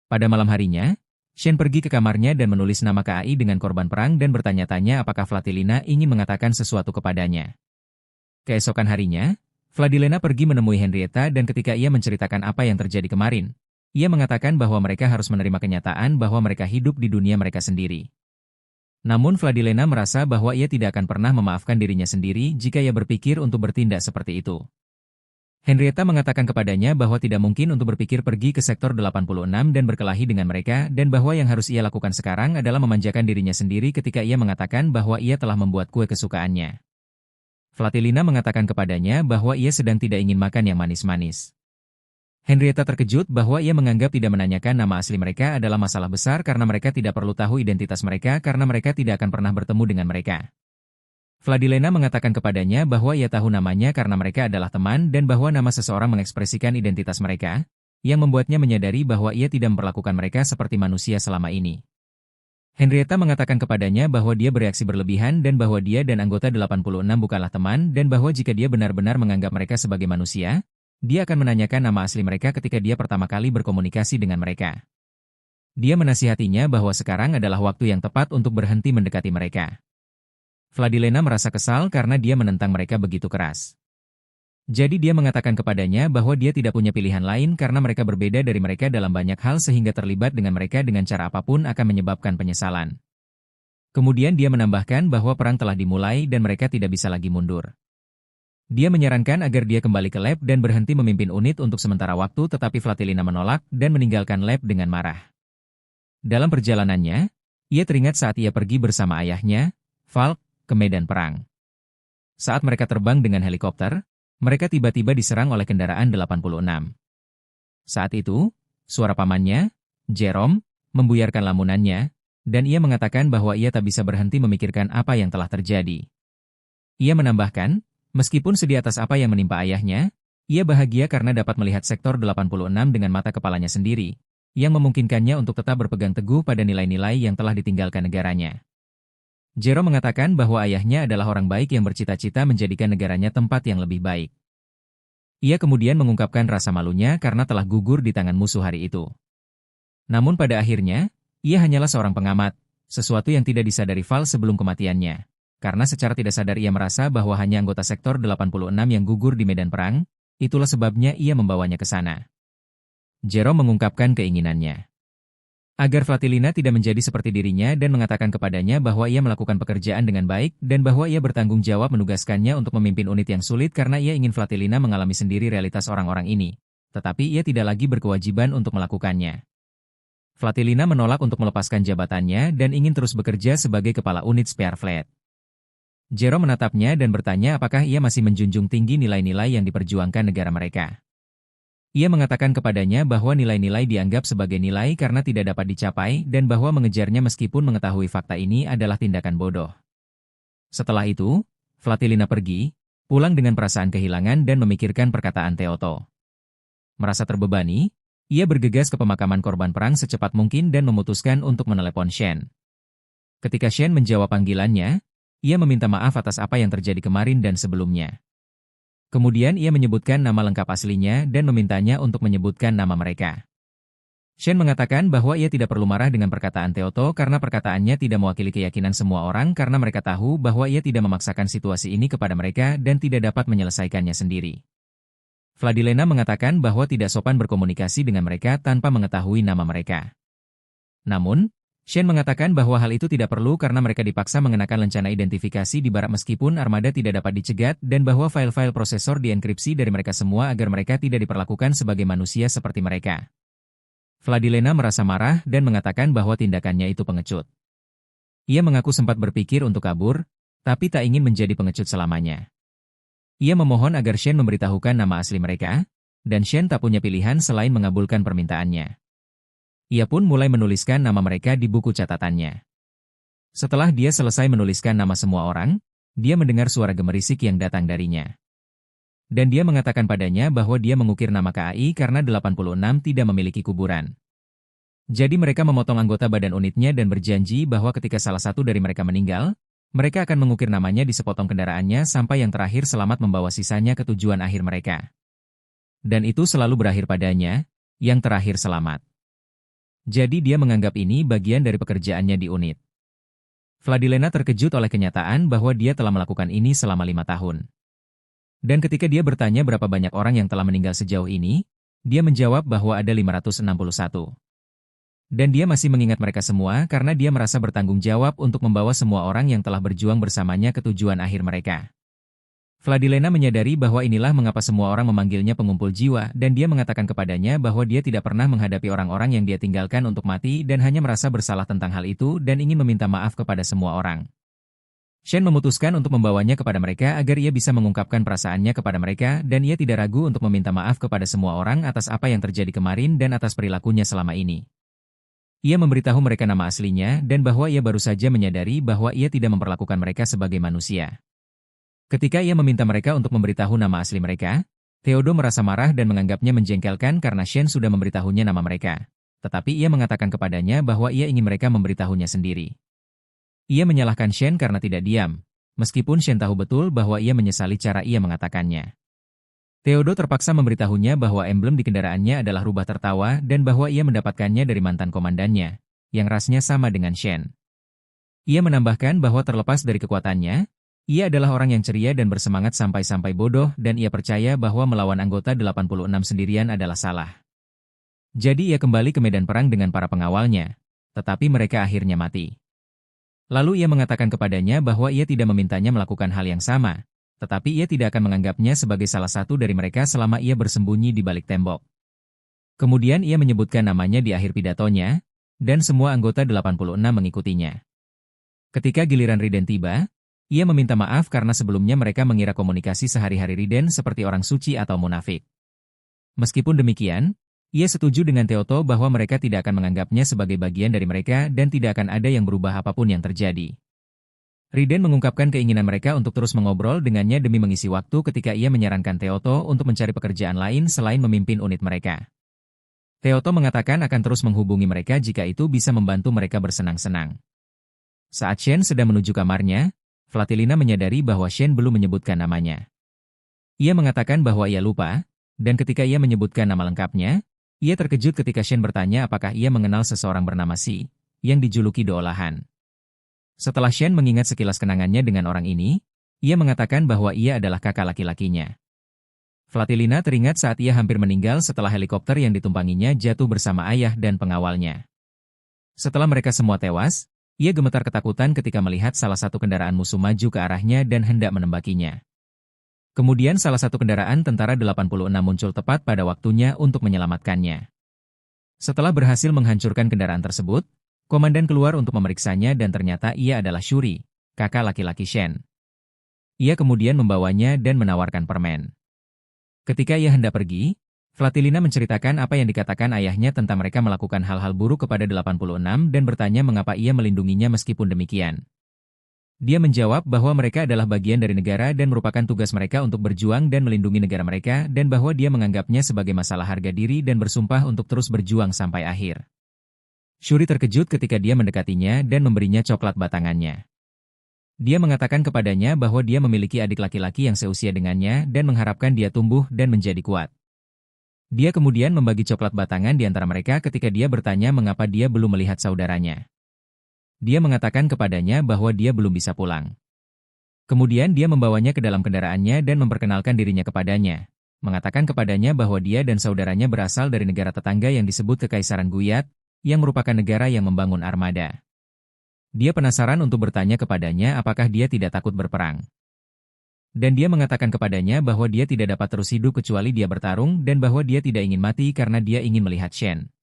Speaker 1: Pada malam harinya, Shen pergi ke kamarnya dan menulis nama KAI dengan korban perang dan bertanya-tanya apakah Vladilena ingin mengatakan sesuatu kepadanya. Keesokan harinya, Vladilena pergi menemui Henrietta dan ketika ia menceritakan apa yang terjadi kemarin, ia mengatakan bahwa mereka harus menerima kenyataan bahwa mereka hidup di dunia mereka sendiri. Namun Vladilena merasa bahwa ia tidak akan pernah memaafkan dirinya sendiri jika ia berpikir untuk bertindak seperti itu. Henrietta mengatakan kepadanya bahwa tidak mungkin untuk berpikir pergi ke sektor 86 dan berkelahi dengan mereka dan bahwa yang harus ia lakukan sekarang adalah memanjakan dirinya sendiri ketika ia mengatakan bahwa ia telah membuat kue kesukaannya. Vladilena mengatakan kepadanya bahwa ia sedang tidak ingin makan yang manis-manis. Henrietta terkejut bahwa ia menganggap tidak menanyakan nama asli mereka adalah masalah besar karena mereka tidak perlu tahu identitas mereka karena mereka tidak akan pernah bertemu dengan mereka. Vladilena mengatakan kepadanya bahwa ia tahu namanya karena mereka adalah teman dan bahwa nama seseorang mengekspresikan identitas mereka, yang membuatnya menyadari bahwa ia tidak memperlakukan mereka seperti manusia selama ini. Henrietta mengatakan kepadanya bahwa dia bereaksi berlebihan dan bahwa dia dan anggota 86 bukanlah teman dan bahwa jika dia benar-benar menganggap mereka sebagai manusia, dia akan menanyakan nama asli mereka ketika dia pertama kali berkomunikasi dengan mereka. Dia menasihatinya bahwa sekarang adalah waktu yang tepat untuk berhenti mendekati mereka. Vladilena merasa kesal karena dia menentang mereka begitu keras. Jadi dia mengatakan kepadanya bahwa dia tidak punya pilihan lain karena mereka berbeda dari mereka dalam banyak hal sehingga terlibat dengan mereka dengan cara apapun akan menyebabkan penyesalan. Kemudian dia menambahkan bahwa perang telah dimulai dan mereka tidak bisa lagi mundur. Dia menyarankan agar dia kembali ke lab dan berhenti memimpin unit untuk sementara waktu tetapi Vladilena menolak dan meninggalkan lab dengan marah. Dalam perjalanannya, ia teringat saat ia pergi bersama ayahnya, Falk, ke medan perang. Saat mereka terbang dengan helikopter, mereka tiba-tiba diserang oleh kendaraan 86. Saat itu, suara pamannya, Jerome, membuyarkan lamunannya, dan ia mengatakan bahwa ia tak bisa berhenti memikirkan apa yang telah terjadi. Ia menambahkan, meskipun sedih atas apa yang menimpa ayahnya, ia bahagia karena dapat melihat sektor 86 dengan mata kepalanya sendiri, yang memungkinkannya untuk tetap berpegang teguh pada nilai-nilai yang telah ditinggalkan negaranya. Jerome mengatakan bahwa ayahnya adalah orang baik yang bercita-cita menjadikan negaranya tempat yang lebih baik. Ia kemudian mengungkapkan rasa malunya karena telah gugur di tangan musuh hari itu. Namun pada akhirnya, ia hanyalah seorang pengamat, sesuatu yang tidak disadari Val sebelum kematiannya. Karena secara tidak sadar ia merasa bahwa hanya anggota sektor 86 yang gugur di medan perang, itulah sebabnya ia membawanya ke sana. Jerome mengungkapkan keinginannya agar Vladilena tidak menjadi seperti dirinya dan mengatakan kepadanya bahwa ia melakukan pekerjaan dengan baik dan bahwa ia bertanggung jawab menugaskannya untuk memimpin unit yang sulit karena ia ingin Vladilena mengalami sendiri realitas orang-orang ini. Tetapi ia tidak lagi berkewajiban untuk melakukannya. Vladilena menolak untuk melepaskan jabatannya dan ingin terus bekerja sebagai kepala unit spare fleet. Jerome menatapnya dan bertanya apakah ia masih menjunjung tinggi nilai-nilai yang diperjuangkan negara mereka. Ia mengatakan kepadanya bahwa nilai-nilai dianggap sebagai nilai karena tidak dapat dicapai dan bahwa mengejarnya meskipun mengetahui fakta ini adalah tindakan bodoh. Setelah itu, Vladilena pergi, pulang dengan perasaan kehilangan dan memikirkan perkataan Teato. Merasa terbebani, ia bergegas ke pemakaman korban perang secepat mungkin dan memutuskan untuk menelepon Shen. Ketika Shen menjawab panggilannya, ia meminta maaf atas apa yang terjadi kemarin dan sebelumnya. Kemudian ia menyebutkan nama lengkap aslinya dan memintanya untuk menyebutkan nama mereka. Shen mengatakan bahwa ia tidak perlu marah dengan perkataan Teato karena perkataannya tidak mewakili keyakinan semua orang karena mereka tahu bahwa ia tidak memaksakan situasi ini kepada mereka dan tidak dapat menyelesaikannya sendiri. Vladilena mengatakan bahwa tidak sopan berkomunikasi dengan mereka tanpa mengetahui nama mereka. Namun, Shen mengatakan bahwa hal itu tidak perlu karena mereka dipaksa mengenakan lencana identifikasi di barak meskipun armada tidak dapat dicegat dan bahwa file-file prosesor dienkripsi dari mereka semua agar mereka tidak diperlakukan sebagai manusia seperti mereka. Vladilena merasa marah dan mengatakan bahwa tindakannya itu pengecut. Ia mengaku sempat berpikir untuk kabur, tapi tak ingin menjadi pengecut selamanya. Ia memohon agar Shen memberitahukan nama asli mereka, dan Shen tak punya pilihan selain mengabulkan permintaannya. Ia pun mulai menuliskan nama mereka di buku catatannya. Setelah dia selesai menuliskan nama semua orang, dia mendengar suara gemerisik yang datang darinya. Dan dia mengatakan padanya bahwa dia mengukir nama KAI karena 86 tidak memiliki kuburan. Jadi mereka memotong anggota badan unitnya dan berjanji bahwa ketika salah satu dari mereka meninggal, mereka akan mengukir namanya di sepotong kendaraannya sampai yang terakhir selamat membawa sisanya ke tujuan akhir mereka. Dan itu selalu berakhir padanya, yang terakhir selamat. Jadi dia menganggap ini bagian dari pekerjaannya di unit. Vladilena terkejut oleh kenyataan bahwa dia telah melakukan ini selama 5 tahun. Dan ketika dia bertanya berapa banyak orang yang telah meninggal sejauh ini, dia menjawab bahwa ada 561. Dan dia masih mengingat mereka semua karena dia merasa bertanggung jawab untuk membawa semua orang yang telah berjuang bersamanya ke tujuan akhir mereka. Vladilena menyadari bahwa inilah mengapa semua orang memanggilnya pengumpul jiwa dan dia mengatakan kepadanya bahwa dia tidak pernah menghadapi orang-orang yang dia tinggalkan untuk mati dan hanya merasa bersalah tentang hal itu dan ingin meminta maaf kepada semua orang. Shen memutuskan untuk membawanya kepada mereka agar ia bisa mengungkapkan perasaannya kepada mereka dan ia tidak ragu untuk meminta maaf kepada semua orang atas apa yang terjadi kemarin dan atas perilakunya selama ini. Ia memberitahu mereka nama aslinya dan bahwa ia baru saja menyadari bahwa ia tidak memperlakukan mereka sebagai manusia. Ketika ia meminta mereka untuk memberitahu nama asli mereka, Theodo merasa marah dan menganggapnya menjengkelkan karena Shen sudah memberitahunya nama mereka. Tetapi ia mengatakan kepadanya bahwa ia ingin mereka memberitahunya sendiri. Ia menyalahkan Shen karena tidak diam, meskipun Shen tahu betul bahwa ia menyesali cara ia mengatakannya. Theodo terpaksa memberitahunya bahwa emblem di kendaraannya adalah rubah tertawa dan bahwa ia mendapatkannya dari mantan komandannya, yang rasnya sama dengan Shen. Ia menambahkan bahwa terlepas dari kekuatannya, ia adalah orang yang ceria dan bersemangat sampai-sampai bodoh dan ia percaya bahwa melawan anggota 86 sendirian adalah salah. Jadi ia kembali ke medan perang dengan para pengawalnya, tetapi mereka akhirnya mati. Lalu ia mengatakan kepadanya bahwa ia tidak memintanya melakukan hal yang sama, tetapi ia tidak akan menganggapnya sebagai salah satu dari mereka selama ia bersembunyi di balik tembok. Kemudian ia menyebutkan namanya di akhir pidatonya, dan semua anggota 86 mengikutinya. Ketika giliran Riden tiba, ia meminta maaf karena sebelumnya mereka mengira komunikasi sehari-hari Riden seperti orang suci atau munafik. Meskipun demikian, ia setuju dengan Theodo bahwa mereka tidak akan menganggapnya sebagai bagian dari mereka dan tidak akan ada yang berubah apapun yang terjadi. Riden mengungkapkan keinginan mereka untuk terus mengobrol dengannya demi mengisi waktu ketika ia menyarankan Theodo untuk mencari pekerjaan lain selain memimpin unit mereka. Theodo mengatakan akan terus menghubungi mereka jika itu bisa membantu mereka bersenang-senang. Saat Shen sedang menuju kamarnya, Vladilena menyadari bahwa Shen belum menyebutkan namanya. Ia mengatakan bahwa ia lupa, dan ketika ia menyebutkan nama lengkapnya, ia terkejut ketika Shen bertanya apakah ia mengenal seseorang bernama Si, yang dijuluki Doolahan. Setelah Shen mengingat sekilas kenangannya dengan orang ini, ia mengatakan bahwa ia adalah kakak laki-lakinya. Vladilena teringat saat ia hampir meninggal setelah helikopter yang ditumpanginya jatuh bersama ayah dan pengawalnya. Setelah mereka semua tewas, ia gemetar ketakutan ketika melihat salah satu kendaraan musuh maju ke arahnya dan hendak menembakinya. Kemudian salah satu kendaraan tentara 86 muncul tepat pada waktunya untuk menyelamatkannya. Setelah berhasil menghancurkan kendaraan tersebut, komandan keluar untuk memeriksanya dan ternyata ia adalah Shuri, kakak laki-laki Shen. Ia kemudian membawanya dan menawarkan permen. Ketika ia hendak pergi, Vladilena menceritakan apa yang dikatakan ayahnya tentang mereka melakukan hal-hal buruk kepada 86 dan bertanya mengapa ia melindunginya meskipun demikian. Dia menjawab bahwa mereka adalah bagian dari negara dan merupakan tugas mereka untuk berjuang dan melindungi negara mereka dan bahwa dia menganggapnya sebagai masalah harga diri dan bersumpah untuk terus berjuang sampai akhir. Shuri terkejut ketika dia mendekatinya dan memberinya coklat batangannya. Dia mengatakan kepadanya bahwa dia memiliki adik laki-laki yang seusia dengannya dan mengharapkan dia tumbuh dan menjadi kuat. Dia kemudian membagi coklat batangan di antara mereka ketika dia bertanya mengapa dia belum melihat saudaranya. Dia mengatakan kepadanya bahwa dia belum bisa pulang. Kemudian dia membawanya ke dalam kendaraannya dan memperkenalkan dirinya kepadanya, mengatakan kepadanya bahwa dia dan saudaranya berasal dari negara tetangga yang disebut Kekaisaran Guyat, yang merupakan negara yang membangun armada. Dia penasaran untuk bertanya kepadanya apakah dia tidak takut berperang. Dan dia mengatakan kepadanya bahwa dia tidak dapat terus hidup kecuali dia bertarung dan bahwa dia tidak ingin mati karena dia ingin melihat Shen.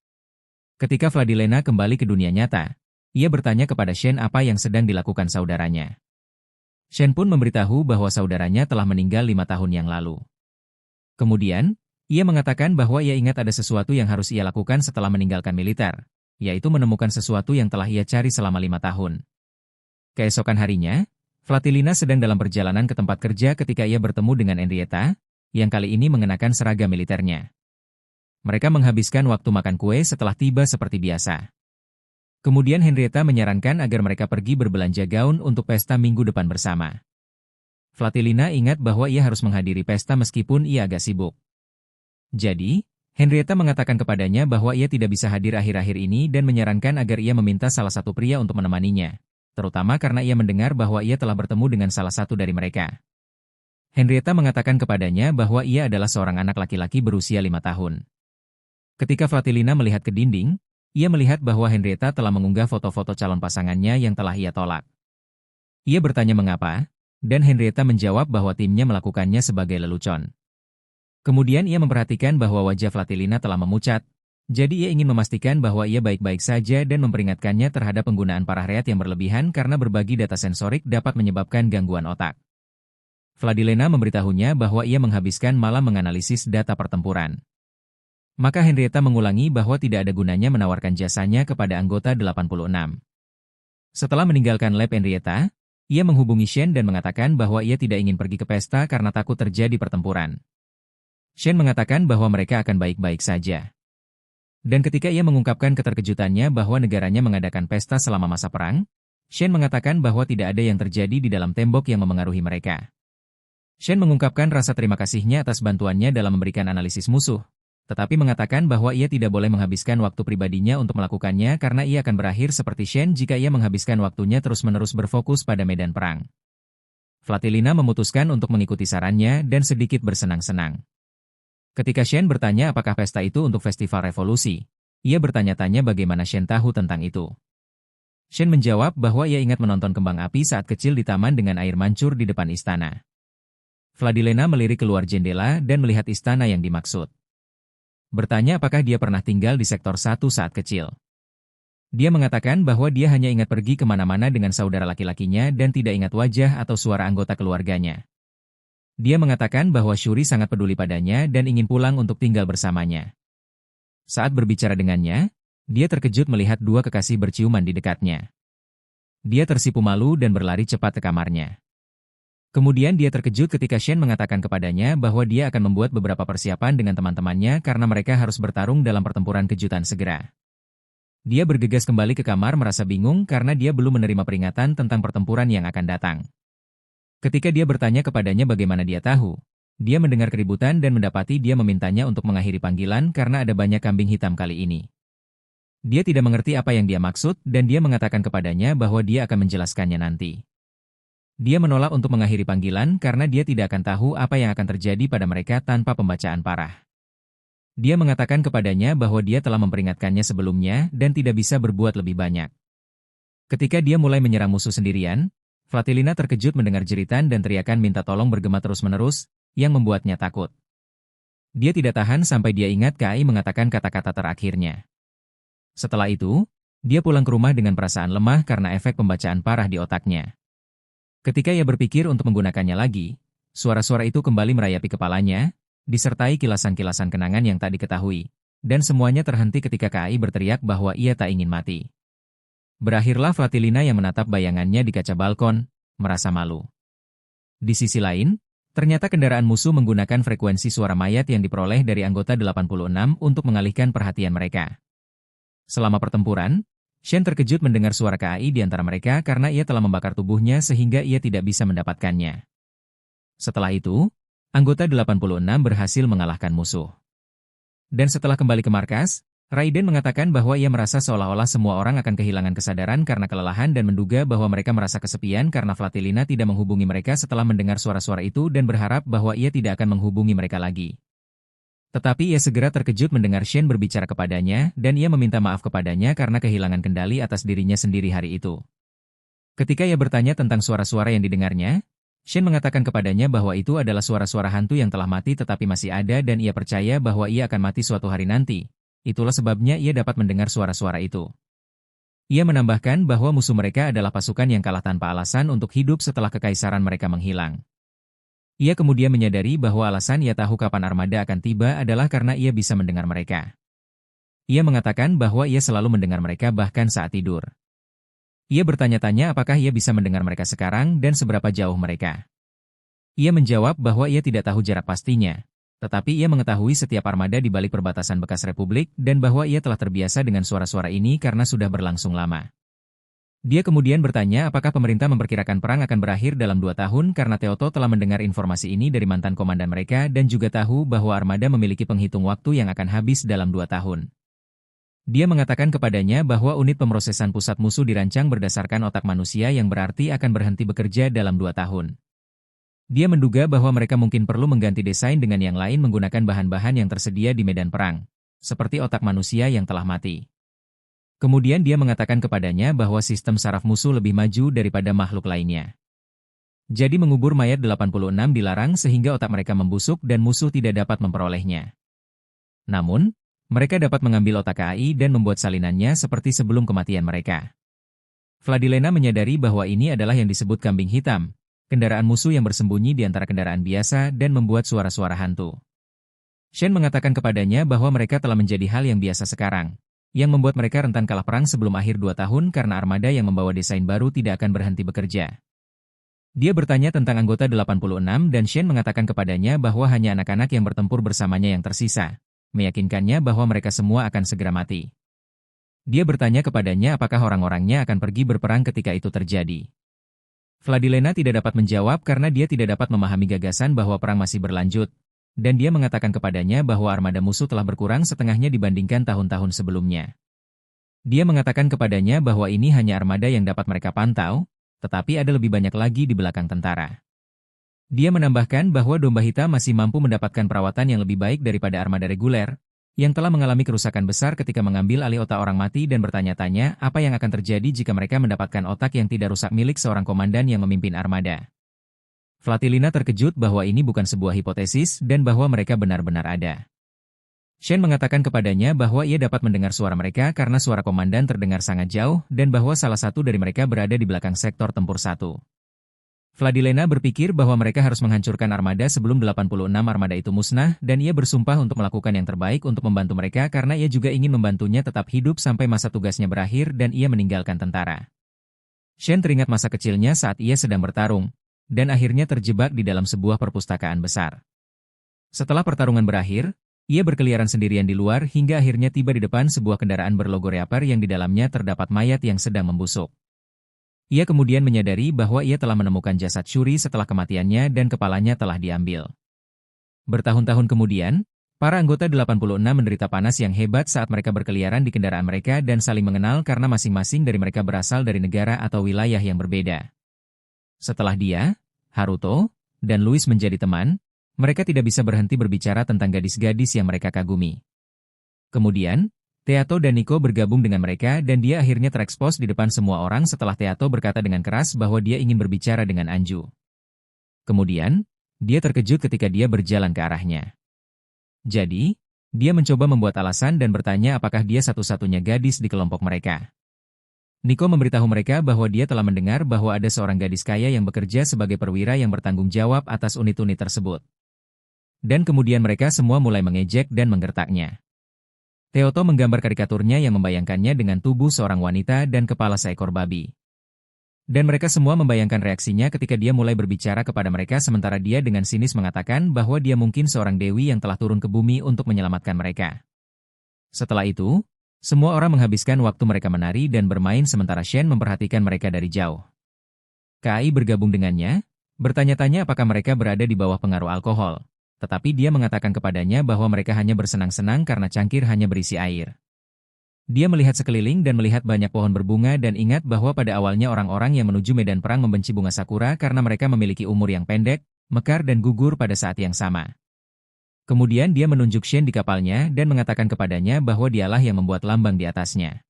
Speaker 1: Ketika Vladilena kembali ke dunia nyata, ia bertanya kepada Shen apa yang sedang dilakukan saudaranya. Shen pun memberitahu bahwa saudaranya telah meninggal 5 tahun yang lalu. Kemudian, ia mengatakan bahwa ia ingat ada sesuatu yang harus ia lakukan setelah meninggalkan militer, yaitu menemukan sesuatu yang telah ia cari selama 5 tahun. Keesokan harinya, Vladilena sedang dalam perjalanan ke tempat kerja ketika ia bertemu dengan Henrietta, yang kali ini mengenakan seragam militernya. Mereka menghabiskan waktu makan kue setelah tiba seperti biasa. Kemudian Henrietta menyarankan agar mereka pergi berbelanja gaun untuk pesta minggu depan bersama. Vladilena ingat bahwa ia harus menghadiri pesta meskipun ia agak sibuk. Jadi, Henrietta mengatakan kepadanya bahwa ia tidak bisa hadir akhir-akhir ini dan menyarankan agar ia meminta salah satu pria untuk menemaninya, terutama karena ia mendengar bahwa ia telah bertemu dengan salah satu dari mereka. Henrietta mengatakan kepadanya bahwa ia adalah seorang anak laki-laki berusia 5 tahun. Ketika Vladilena melihat ke dinding, ia melihat bahwa Henrietta telah mengunggah foto-foto calon pasangannya yang telah ia tolak. Ia bertanya mengapa, dan Henrietta menjawab bahwa timnya melakukannya sebagai lelucon. Kemudian ia memperhatikan bahwa wajah Vladilena telah memucat, jadi ia ingin memastikan bahwa ia baik-baik saja dan memperingatkannya terhadap penggunaan parareat yang berlebihan karena berbagi data sensorik dapat menyebabkan gangguan otak. Vladilena memberitahunya bahwa ia menghabiskan malam menganalisis data pertempuran. Maka Henrietta mengulangi bahwa tidak ada gunanya menawarkan jasanya kepada anggota 86. Setelah meninggalkan lab Henrietta, ia menghubungi Shen dan mengatakan bahwa ia tidak ingin pergi ke pesta karena takut terjadi pertempuran. Shen mengatakan bahwa mereka akan baik-baik saja. Dan ketika ia mengungkapkan keterkejutannya bahwa negaranya mengadakan pesta selama masa perang, Shen mengatakan bahwa tidak ada yang terjadi di dalam tembok yang memengaruhi mereka. Shen mengungkapkan rasa terima kasihnya atas bantuannya dalam memberikan analisis musuh, tetapi mengatakan bahwa ia tidak boleh menghabiskan waktu pribadinya untuk melakukannya karena ia akan berakhir seperti Shen jika ia menghabiskan waktunya terus-menerus berfokus pada medan perang. Vladilena memutuskan untuk mengikuti sarannya dan sedikit bersenang-senang. Ketika Shen bertanya apakah pesta itu untuk Festival Revolusi, ia bertanya-tanya bagaimana Shen tahu tentang itu. Shen menjawab bahwa ia ingat menonton kembang api saat kecil di taman dengan air mancur di depan istana. Vladilena melirik keluar jendela dan melihat istana yang dimaksud. Bertanya apakah dia pernah tinggal di sektor 1 saat kecil. Dia mengatakan bahwa dia hanya ingat pergi kemana-mana dengan saudara laki-lakinya dan tidak ingat wajah atau suara anggota keluarganya. Dia mengatakan bahwa Shuri sangat peduli padanya dan ingin pulang untuk tinggal bersamanya. Saat berbicara dengannya, dia terkejut melihat 2 kekasih berciuman di dekatnya. Dia tersipu malu dan berlari cepat ke kamarnya. Kemudian dia terkejut ketika Shen mengatakan kepadanya bahwa dia akan membuat beberapa persiapan dengan teman-temannya karena mereka harus bertarung dalam pertempuran kejutan segera. Dia bergegas kembali ke kamar merasa bingung karena dia belum menerima peringatan tentang pertempuran yang akan datang. Ketika dia bertanya kepadanya bagaimana dia tahu, dia mendengar keributan dan mendapati dia memintanya untuk mengakhiri panggilan karena ada banyak kambing hitam kali ini. Dia tidak mengerti apa yang dia maksud dan dia mengatakan kepadanya bahwa dia akan menjelaskannya nanti. Dia menolak untuk mengakhiri panggilan karena dia tidak akan tahu apa yang akan terjadi pada mereka tanpa pembacaan parah. Dia mengatakan kepadanya bahwa dia telah memperingatkannya sebelumnya dan tidak bisa berbuat lebih banyak. Ketika dia mulai menyerang musuh sendirian, Vladilena terkejut mendengar jeritan dan teriakan minta tolong bergema terus-menerus, yang membuatnya takut. Dia tidak tahan sampai dia ingat Kai mengatakan kata-kata terakhirnya. Setelah itu, dia pulang ke rumah dengan perasaan lemah karena efek pembacaan parah di otaknya. Ketika ia berpikir untuk menggunakannya lagi, suara-suara itu kembali merayapi kepalanya, disertai kilasan-kilasan kenangan yang tak diketahui, dan semuanya terhenti ketika Kai berteriak bahwa ia tak ingin mati. Berakhirlah Vladilena yang menatap bayangannya di kaca balkon, merasa malu. Di sisi lain, ternyata kendaraan musuh menggunakan frekuensi suara mayat yang diperoleh dari anggota 86 untuk mengalihkan perhatian mereka. Selama pertempuran, Shen terkejut mendengar suara Kai di antara mereka karena ia telah membakar tubuhnya sehingga ia tidak bisa mendapatkannya. Setelah itu, anggota 86 berhasil mengalahkan musuh. Dan setelah kembali ke markas, Raiden mengatakan bahwa ia merasa seolah-olah semua orang akan kehilangan kesadaran karena kelelahan dan menduga bahwa mereka merasa kesepian karena Vladilena tidak menghubungi mereka setelah mendengar suara-suara itu dan berharap bahwa ia tidak akan menghubungi mereka lagi. Tetapi ia segera terkejut mendengar Shen berbicara kepadanya, dan ia meminta maaf kepadanya karena kehilangan kendali atas dirinya sendiri hari itu. Ketika ia bertanya tentang suara-suara yang didengarnya, Shen mengatakan kepadanya bahwa itu adalah suara-suara hantu yang telah mati tetapi masih ada dan ia percaya bahwa ia akan mati suatu hari nanti. Itulah sebabnya ia dapat mendengar suara-suara itu. Ia menambahkan bahwa musuh mereka adalah pasukan yang kalah tanpa alasan untuk hidup setelah kekaisaran mereka menghilang. Ia kemudian menyadari bahwa alasan ia tahu kapan armada akan tiba adalah karena ia bisa mendengar mereka. Ia mengatakan bahwa ia selalu mendengar mereka bahkan saat tidur. Ia bertanya-tanya apakah ia bisa mendengar mereka sekarang dan seberapa jauh mereka. Ia menjawab bahwa ia tidak tahu jarak pastinya, tetapi ia mengetahui setiap armada di balik perbatasan bekas Republik dan bahwa ia telah terbiasa dengan suara-suara ini karena sudah berlangsung lama. Dia kemudian bertanya apakah pemerintah memperkirakan perang akan berakhir dalam 2 tahun karena Teoto telah mendengar informasi ini dari mantan komandan mereka dan juga tahu bahwa armada memiliki penghitung waktu yang akan habis dalam 2 tahun. Dia mengatakan kepadanya bahwa unit pemrosesan pusat musuh dirancang berdasarkan otak manusia yang berarti akan berhenti bekerja dalam 2 tahun. Dia menduga bahwa mereka mungkin perlu mengganti desain dengan yang lain menggunakan bahan-bahan yang tersedia di medan perang, seperti otak manusia yang telah mati. Kemudian dia mengatakan kepadanya bahwa sistem saraf musuh lebih maju daripada makhluk lainnya. Jadi mengubur mayat 86 dilarang sehingga otak mereka membusuk dan musuh tidak dapat memperolehnya. Namun, mereka dapat mengambil otak KAI dan membuat salinannya seperti sebelum kematian mereka. Vladilena menyadari bahwa ini adalah yang disebut kambing hitam, kendaraan musuh yang bersembunyi di antara kendaraan biasa dan membuat suara-suara hantu. Shen mengatakan kepadanya bahwa mereka telah menjadi hal yang biasa sekarang, yang membuat mereka rentan kalah perang sebelum akhir 2 tahun karena armada yang membawa desain baru tidak akan berhenti bekerja. Dia bertanya tentang anggota 86 dan Shen mengatakan kepadanya bahwa hanya anak-anak yang bertempur bersamanya yang tersisa, meyakinkannya bahwa mereka semua akan segera mati. Dia bertanya kepadanya apakah orang-orangnya akan pergi berperang ketika itu terjadi. Vladilena tidak dapat menjawab karena dia tidak dapat memahami gagasan bahwa perang masih berlanjut, dan dia mengatakan kepadanya bahwa armada musuh telah berkurang setengahnya dibandingkan tahun-tahun sebelumnya. Dia mengatakan kepadanya bahwa ini hanya armada yang dapat mereka pantau, tetapi ada lebih banyak lagi di belakang tentara. Dia menambahkan bahwa domba hitam masih mampu mendapatkan perawatan yang lebih baik daripada armada reguler, yang telah mengalami kerusakan besar ketika mengambil alih otak orang mati dan bertanya-tanya apa yang akan terjadi jika mereka mendapatkan otak yang tidak rusak milik seorang komandan yang memimpin armada. Vladilena terkejut bahwa ini bukan sebuah hipotesis dan bahwa mereka benar-benar ada. Shen mengatakan kepadanya bahwa ia dapat mendengar suara mereka karena suara komandan terdengar sangat jauh dan bahwa salah satu dari mereka berada di belakang sektor tempur 1. Vladilena berpikir bahwa mereka harus menghancurkan armada sebelum 86 armada itu musnah dan ia bersumpah untuk melakukan yang terbaik untuk membantu mereka karena ia juga ingin membantunya tetap hidup sampai masa tugasnya berakhir dan ia meninggalkan tentara. Shen teringat masa kecilnya saat ia sedang bertarung, dan akhirnya terjebak di dalam sebuah perpustakaan besar. Setelah pertarungan berakhir, ia berkeliaran sendirian di luar hingga akhirnya tiba di depan sebuah kendaraan berlogo Reaper yang di dalamnya terdapat mayat yang sedang membusuk. Ia kemudian menyadari bahwa ia telah menemukan jasad Shuri setelah kematiannya dan kepalanya telah diambil. Bertahun-tahun kemudian, para anggota 86 menderita panas yang hebat saat mereka berkeliaran di kendaraan mereka dan saling mengenal karena masing-masing dari mereka berasal dari negara atau wilayah yang berbeda. Setelah dia, Haruto, dan Louis menjadi teman, mereka tidak bisa berhenti berbicara tentang gadis-gadis yang mereka kagumi. Kemudian, Teato dan Nico bergabung dengan mereka dan dia akhirnya terekspos di depan semua orang setelah Teato berkata dengan keras bahwa dia ingin berbicara dengan Anju. Kemudian, dia terkejut ketika dia berjalan ke arahnya. Jadi, dia mencoba membuat alasan dan bertanya apakah dia satu-satunya gadis di kelompok mereka. Nico memberitahu mereka bahwa dia telah mendengar bahwa ada seorang gadis kaya yang bekerja sebagai perwira yang bertanggung jawab atas unit-unit tersebut. Dan kemudian mereka semua mulai mengejek dan menggertaknya. Teoto menggambar karikaturnya yang membayangkannya dengan tubuh seorang wanita dan kepala seekor babi. Dan mereka semua membayangkan reaksinya ketika dia mulai berbicara kepada mereka sementara dia dengan sinis mengatakan bahwa dia mungkin seorang dewi yang telah turun ke bumi untuk menyelamatkan mereka. Setelah itu, semua orang menghabiskan waktu mereka menari dan bermain sementara Shen memperhatikan mereka dari jauh. Kai bergabung dengannya, bertanya-tanya apakah mereka berada di bawah pengaruh alkohol, tetapi dia mengatakan kepadanya bahwa mereka hanya bersenang-senang karena cangkir hanya berisi air. Dia melihat sekeliling dan melihat banyak pohon berbunga dan ingat bahwa pada awalnya orang-orang yang menuju medan perang membenci bunga sakura karena mereka memiliki umur yang pendek, mekar dan gugur pada saat yang sama. Kemudian dia menunjuk Shen di kapalnya dan mengatakan kepadanya bahwa dialah yang membuat lambang di atasnya.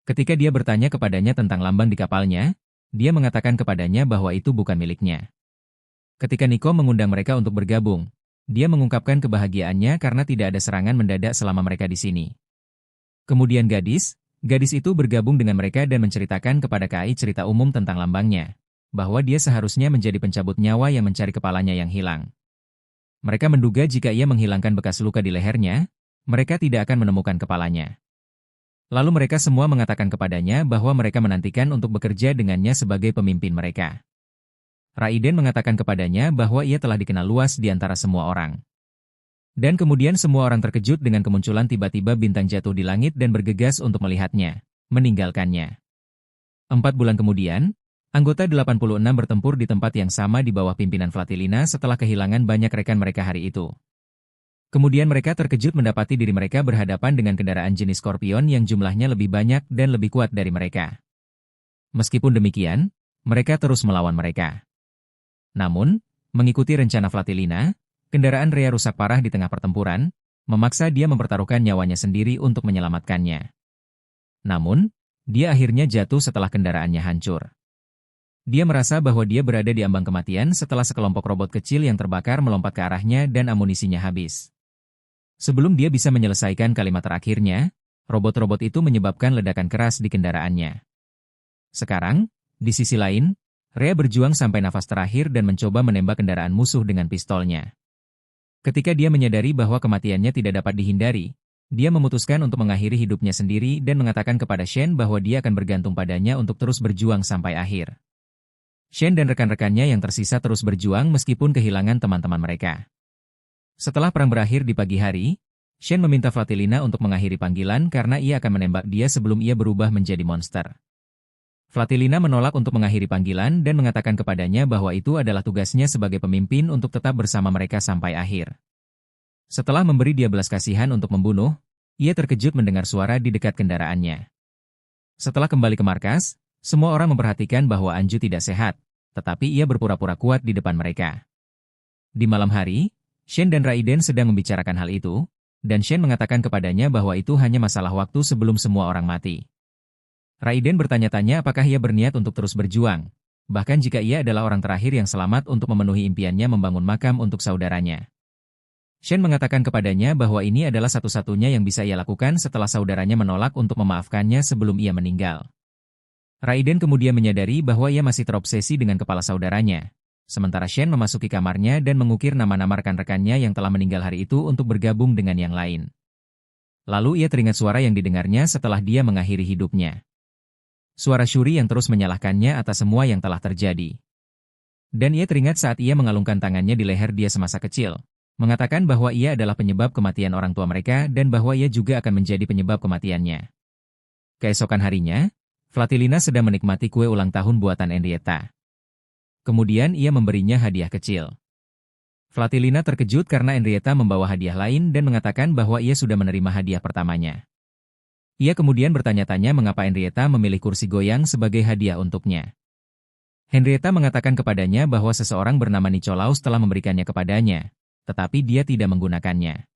Speaker 1: Ketika dia bertanya kepadanya tentang lambang di kapalnya, dia mengatakan kepadanya bahwa itu bukan miliknya. Ketika Nico mengundang mereka untuk bergabung, dia mengungkapkan kebahagiaannya karena tidak ada serangan mendadak selama mereka di sini. Kemudian gadis itu bergabung dengan mereka dan menceritakan kepada KAI cerita umum tentang lambangnya, bahwa dia seharusnya menjadi pencabut nyawa yang mencari kepalanya yang hilang. Mereka menduga jika ia menghilangkan bekas luka di lehernya, mereka tidak akan menemukan kepalanya. Lalu mereka semua mengatakan kepadanya bahwa mereka menantikan untuk bekerja dengannya sebagai pemimpin mereka. Raiden mengatakan kepadanya bahwa ia telah dikenal luas di antara semua orang. Dan kemudian semua orang terkejut dengan kemunculan tiba-tiba bintang jatuh di langit dan bergegas untuk melihatnya, meninggalkannya. 4 bulan kemudian, anggota 86 bertempur di tempat yang sama di bawah pimpinan Flatilina setelah kehilangan banyak rekan mereka hari itu. Kemudian mereka terkejut mendapati diri mereka berhadapan dengan kendaraan jenis Scorpion yang jumlahnya lebih banyak dan lebih kuat dari mereka. Meskipun demikian, mereka terus melawan mereka. Namun, mengikuti rencana Flatilina, kendaraan Rhea rusak parah di tengah pertempuran, memaksa dia mempertaruhkan nyawanya sendiri untuk menyelamatkannya. Namun, dia akhirnya jatuh setelah kendaraannya hancur. Dia merasa bahwa dia berada di ambang kematian setelah sekelompok robot kecil yang terbakar melompat ke arahnya dan amunisinya habis. Sebelum dia bisa menyelesaikan kalimat terakhirnya, robot-robot itu menyebabkan ledakan keras di kendaraannya. Sekarang, di sisi lain, Rhea berjuang sampai nafas terakhir dan mencoba menembak kendaraan musuh dengan pistolnya. Ketika dia menyadari bahwa kematiannya tidak dapat dihindari, dia memutuskan untuk mengakhiri hidupnya sendiri dan mengatakan kepada Shen bahwa dia akan bergantung padanya untuk terus berjuang sampai akhir. Shen dan rekan-rekannya yang tersisa terus berjuang meskipun kehilangan teman-teman mereka. Setelah perang berakhir di pagi hari, Shen meminta Flatilina untuk mengakhiri panggilan karena ia akan menembak dia sebelum ia berubah menjadi monster. Flatilina menolak untuk mengakhiri panggilan dan mengatakan kepadanya bahwa itu adalah tugasnya sebagai pemimpin untuk tetap bersama mereka sampai akhir. Setelah memberi dia belas kasihan untuk membunuh, ia terkejut mendengar suara di dekat kendaraannya. Setelah kembali ke markas, semua orang memperhatikan bahwa Anju tidak sehat, tetapi ia berpura-pura kuat di depan mereka. Di malam hari, Shen dan Raiden sedang membicarakan hal itu, dan Shen mengatakan kepadanya bahwa itu hanya masalah waktu sebelum semua orang mati. Raiden bertanya-tanya apakah ia berniat untuk terus berjuang, bahkan jika ia adalah orang terakhir yang selamat untuk memenuhi impiannya membangun makam untuk saudaranya. Shen mengatakan kepadanya bahwa ini adalah satu-satunya yang bisa ia lakukan setelah saudaranya menolak untuk memaafkannya sebelum ia meninggal. Raiden kemudian menyadari bahwa ia masih terobsesi dengan kepala saudaranya, sementara Shen memasuki kamarnya dan mengukir nama-nama rekan-rekannya yang telah meninggal hari itu untuk bergabung dengan yang lain. Lalu ia teringat suara yang didengarnya setelah dia mengakhiri hidupnya. Suara Shuri yang terus menyalahkannya atas semua yang telah terjadi. Dan ia teringat saat ia mengalungkan tangannya di leher dia semasa kecil, mengatakan bahwa ia adalah penyebab kematian orang tua mereka dan bahwa ia juga akan menjadi penyebab kematiannya. Keesokan harinya, Flatilina sedang menikmati kue ulang tahun buatan Henrietta. Kemudian ia memberinya hadiah kecil. Flatilina terkejut karena Henrietta membawa hadiah lain dan mengatakan bahwa ia sudah menerima hadiah pertamanya. Ia kemudian bertanya-tanya mengapa Henrietta memilih kursi goyang sebagai hadiah untuknya. Henrietta mengatakan kepadanya bahwa seseorang bernama Nicolaus telah memberikannya kepadanya, tetapi dia tidak menggunakannya.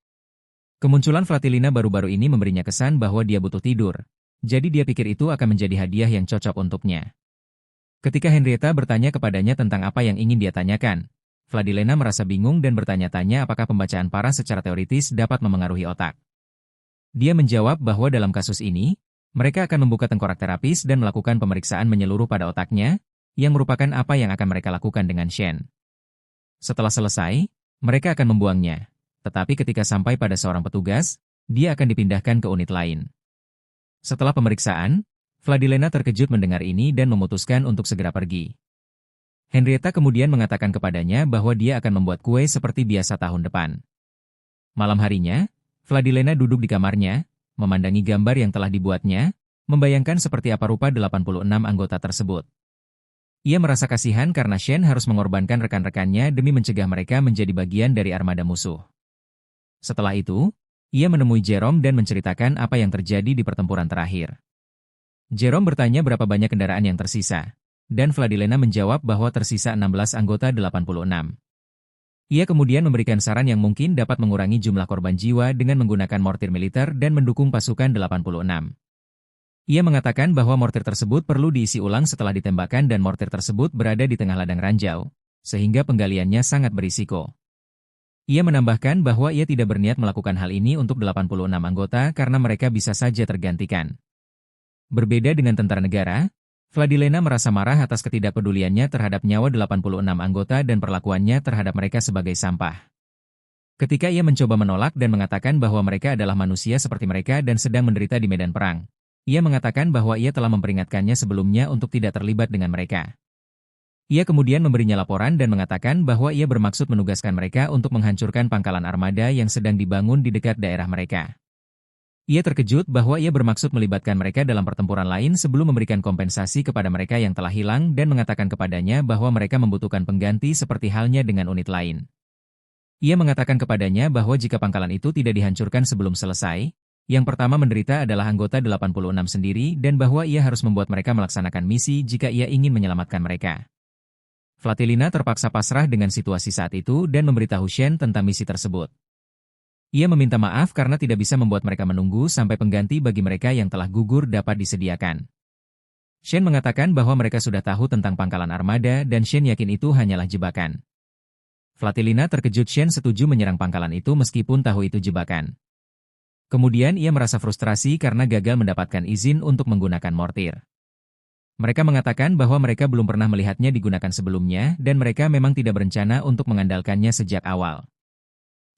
Speaker 1: Kemunculan Flatilina baru-baru ini memberinya kesan bahwa dia butuh tidur, jadi dia pikir itu akan menjadi hadiah yang cocok untuknya. Ketika Henrietta bertanya kepadanya tentang apa yang ingin dia tanyakan, Flatilina merasa bingung dan bertanya-tanya apakah pembacaan parah secara teoritis dapat memengaruhi otak. Dia menjawab bahwa dalam kasus ini, mereka akan membuka tengkorak terapis dan melakukan pemeriksaan menyeluruh pada otaknya, yang merupakan apa yang akan mereka lakukan dengan Shen. Setelah selesai, mereka akan membuangnya, tetapi ketika sampai pada seorang petugas, dia akan dipindahkan ke unit lain. Setelah pemeriksaan, Flatilina terkejut mendengar ini dan memutuskan untuk segera pergi. Henrietta kemudian mengatakan kepadanya bahwa dia akan membuat kue seperti biasa tahun depan. Malam harinya, Flatilina duduk di kamarnya, memandangi gambar yang telah dibuatnya, membayangkan seperti apa rupa 86 anggota tersebut. Ia merasa kasihan karena Shen harus mengorbankan rekan-rekannya demi mencegah mereka menjadi bagian dari armada musuh. Setelah itu, ia menemui Jerome dan menceritakan apa yang terjadi di pertempuran terakhir. Jerome bertanya berapa banyak kendaraan yang tersisa, dan Flatilina menjawab bahwa tersisa 16 anggota 86. Ia kemudian memberikan saran yang mungkin dapat mengurangi jumlah korban jiwa dengan menggunakan mortir militer dan mendukung pasukan 86. Ia mengatakan bahwa mortir tersebut perlu diisi ulang setelah ditembakkan dan mortir tersebut berada di tengah ladang ranjau, sehingga penggaliannya sangat berisiko. Ia menambahkan bahwa ia tidak berniat melakukan hal ini untuk 86 anggota karena mereka bisa saja tergantikan. Berbeda dengan tentara negara, Vladilena merasa marah atas ketidakpeduliannya terhadap nyawa 86 anggota dan perlakuannya terhadap mereka sebagai sampah. Ketika ia mencoba menolak dan mengatakan bahwa mereka adalah manusia seperti mereka dan sedang menderita di medan perang, ia mengatakan bahwa ia telah memperingatkannya sebelumnya untuk tidak terlibat dengan mereka. Ia kemudian memberinya laporan dan mengatakan bahwa ia bermaksud menugaskan mereka untuk menghancurkan pangkalan armada yang sedang dibangun di dekat daerah mereka. Ia terkejut bahwa ia bermaksud melibatkan mereka dalam pertempuran lain sebelum memberikan kompensasi kepada mereka yang telah hilang dan mengatakan kepadanya bahwa mereka membutuhkan pengganti seperti halnya dengan unit lain. Ia mengatakan kepadanya bahwa jika pangkalan itu tidak dihancurkan sebelum selesai, yang pertama menderita adalah anggota 86 sendiri dan bahwa ia harus membuat mereka melaksanakan misi jika ia ingin menyelamatkan mereka. Vladilena terpaksa pasrah dengan situasi saat itu dan memberitahu Shen tentang misi tersebut. Ia meminta maaf karena tidak bisa membuat mereka menunggu sampai pengganti bagi mereka yang telah gugur dapat disediakan. Shen mengatakan bahwa mereka sudah tahu tentang pangkalan armada dan Shen yakin itu hanyalah jebakan. Vladilena terkejut Shen setuju menyerang pangkalan itu meskipun tahu itu jebakan. Kemudian ia merasa frustrasi karena gagal mendapatkan izin untuk menggunakan mortir. Mereka mengatakan bahwa mereka belum pernah melihatnya digunakan sebelumnya dan mereka memang tidak berencana untuk mengandalkannya sejak awal.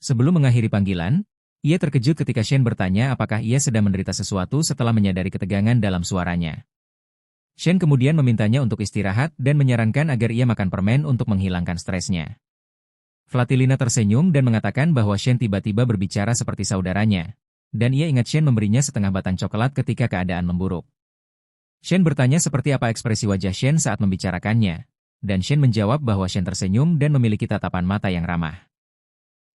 Speaker 1: Sebelum mengakhiri panggilan, ia terkejut ketika Shen bertanya apakah ia sedang menderita sesuatu setelah menyadari ketegangan dalam suaranya. Shen kemudian memintanya untuk istirahat dan menyarankan agar ia makan permen untuk menghilangkan stresnya. Vladilena tersenyum dan mengatakan bahwa Shen tiba-tiba berbicara seperti saudaranya, dan ia ingat Shen memberinya setengah batang coklat ketika keadaan memburuk. Shen bertanya seperti apa ekspresi wajah Shen saat membicarakannya, dan Shen menjawab bahwa Shen tersenyum dan memiliki tatapan mata yang ramah.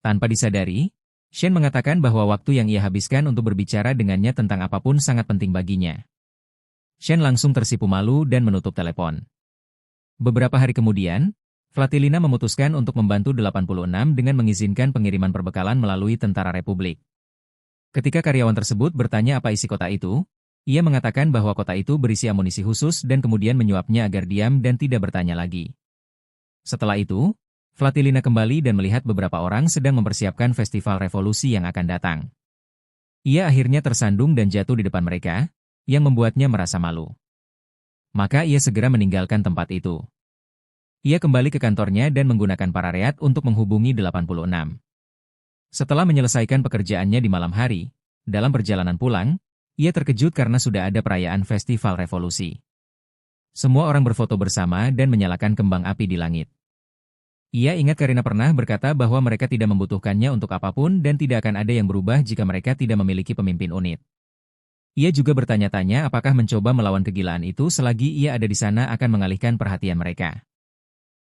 Speaker 1: Tanpa disadari, Shen mengatakan bahwa waktu yang ia habiskan untuk berbicara dengannya tentang apapun sangat penting baginya. Shen langsung tersipu malu dan menutup telepon. Beberapa hari kemudian, Vladilena memutuskan untuk membantu 86 dengan mengizinkan pengiriman perbekalan melalui Tentara Republik. Ketika karyawan tersebut bertanya apa isi kotak itu, ia mengatakan bahwa kotak itu berisi amunisi khusus dan kemudian menyuapnya agar diam dan tidak bertanya lagi. Setelah itu, Vladilena kembali dan melihat beberapa orang sedang mempersiapkan festival revolusi yang akan datang. Ia akhirnya tersandung dan jatuh di depan mereka, yang membuatnya merasa malu. Maka ia segera meninggalkan tempat itu. Ia kembali ke kantornya dan menggunakan parareat untuk menghubungi 86. Setelah menyelesaikan pekerjaannya di malam hari, dalam perjalanan pulang, ia terkejut karena sudah ada perayaan festival revolusi. Semua orang berfoto bersama dan menyalakan kembang api di langit. Ia ingat Karina pernah berkata bahwa mereka tidak membutuhkannya untuk apapun dan tidak akan ada yang berubah jika mereka tidak memiliki pemimpin unit. Ia juga bertanya-tanya apakah mencoba melawan kegilaan itu selagi ia ada di sana akan mengalihkan perhatian mereka.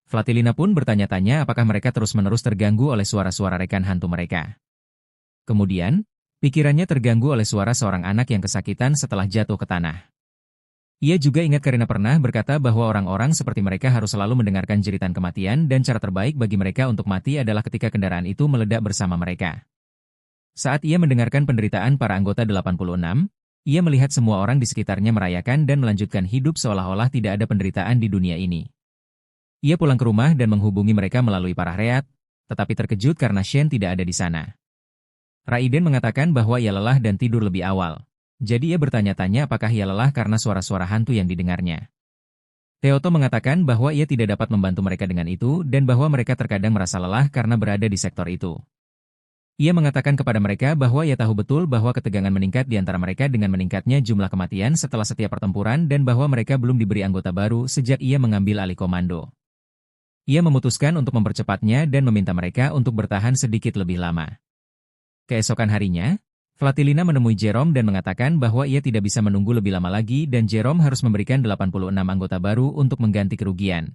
Speaker 1: Vladilena pun bertanya-tanya apakah mereka terus-menerus terganggu oleh suara-suara rekan hantu mereka. Kemudian, pikirannya terganggu oleh suara seorang anak yang kesakitan setelah jatuh ke tanah. Ia juga ingat Karina pernah berkata bahwa orang-orang seperti mereka harus selalu mendengarkan jeritan kematian dan cara terbaik bagi mereka untuk mati adalah ketika kendaraan itu meledak bersama mereka. Saat ia mendengarkan penderitaan para anggota 86, ia melihat semua orang di sekitarnya merayakan dan melanjutkan hidup seolah-olah tidak ada penderitaan di dunia ini. Ia pulang ke rumah dan menghubungi mereka melalui parareat, tetapi terkejut karena Shen tidak ada di sana. Raiden mengatakan bahwa ia lelah dan tidur lebih awal. Jadi ia bertanya-tanya apakah ia lelah karena suara-suara hantu yang didengarnya. Teoto mengatakan bahwa ia tidak dapat membantu mereka dengan itu dan bahwa mereka terkadang merasa lelah karena berada di sektor itu. Ia mengatakan kepada mereka bahwa ia tahu betul bahwa ketegangan meningkat di antara mereka dengan meningkatnya jumlah kematian setelah setiap pertempuran dan bahwa mereka belum diberi anggota baru sejak ia mengambil alih komando. Ia memutuskan untuk mempercepatnya dan meminta mereka untuk bertahan sedikit lebih lama. Keesokan harinya, Vladilena menemui Jerome dan mengatakan bahwa ia tidak bisa menunggu lebih lama lagi dan Jerome harus memberikan 86 anggota baru untuk mengganti kerugian.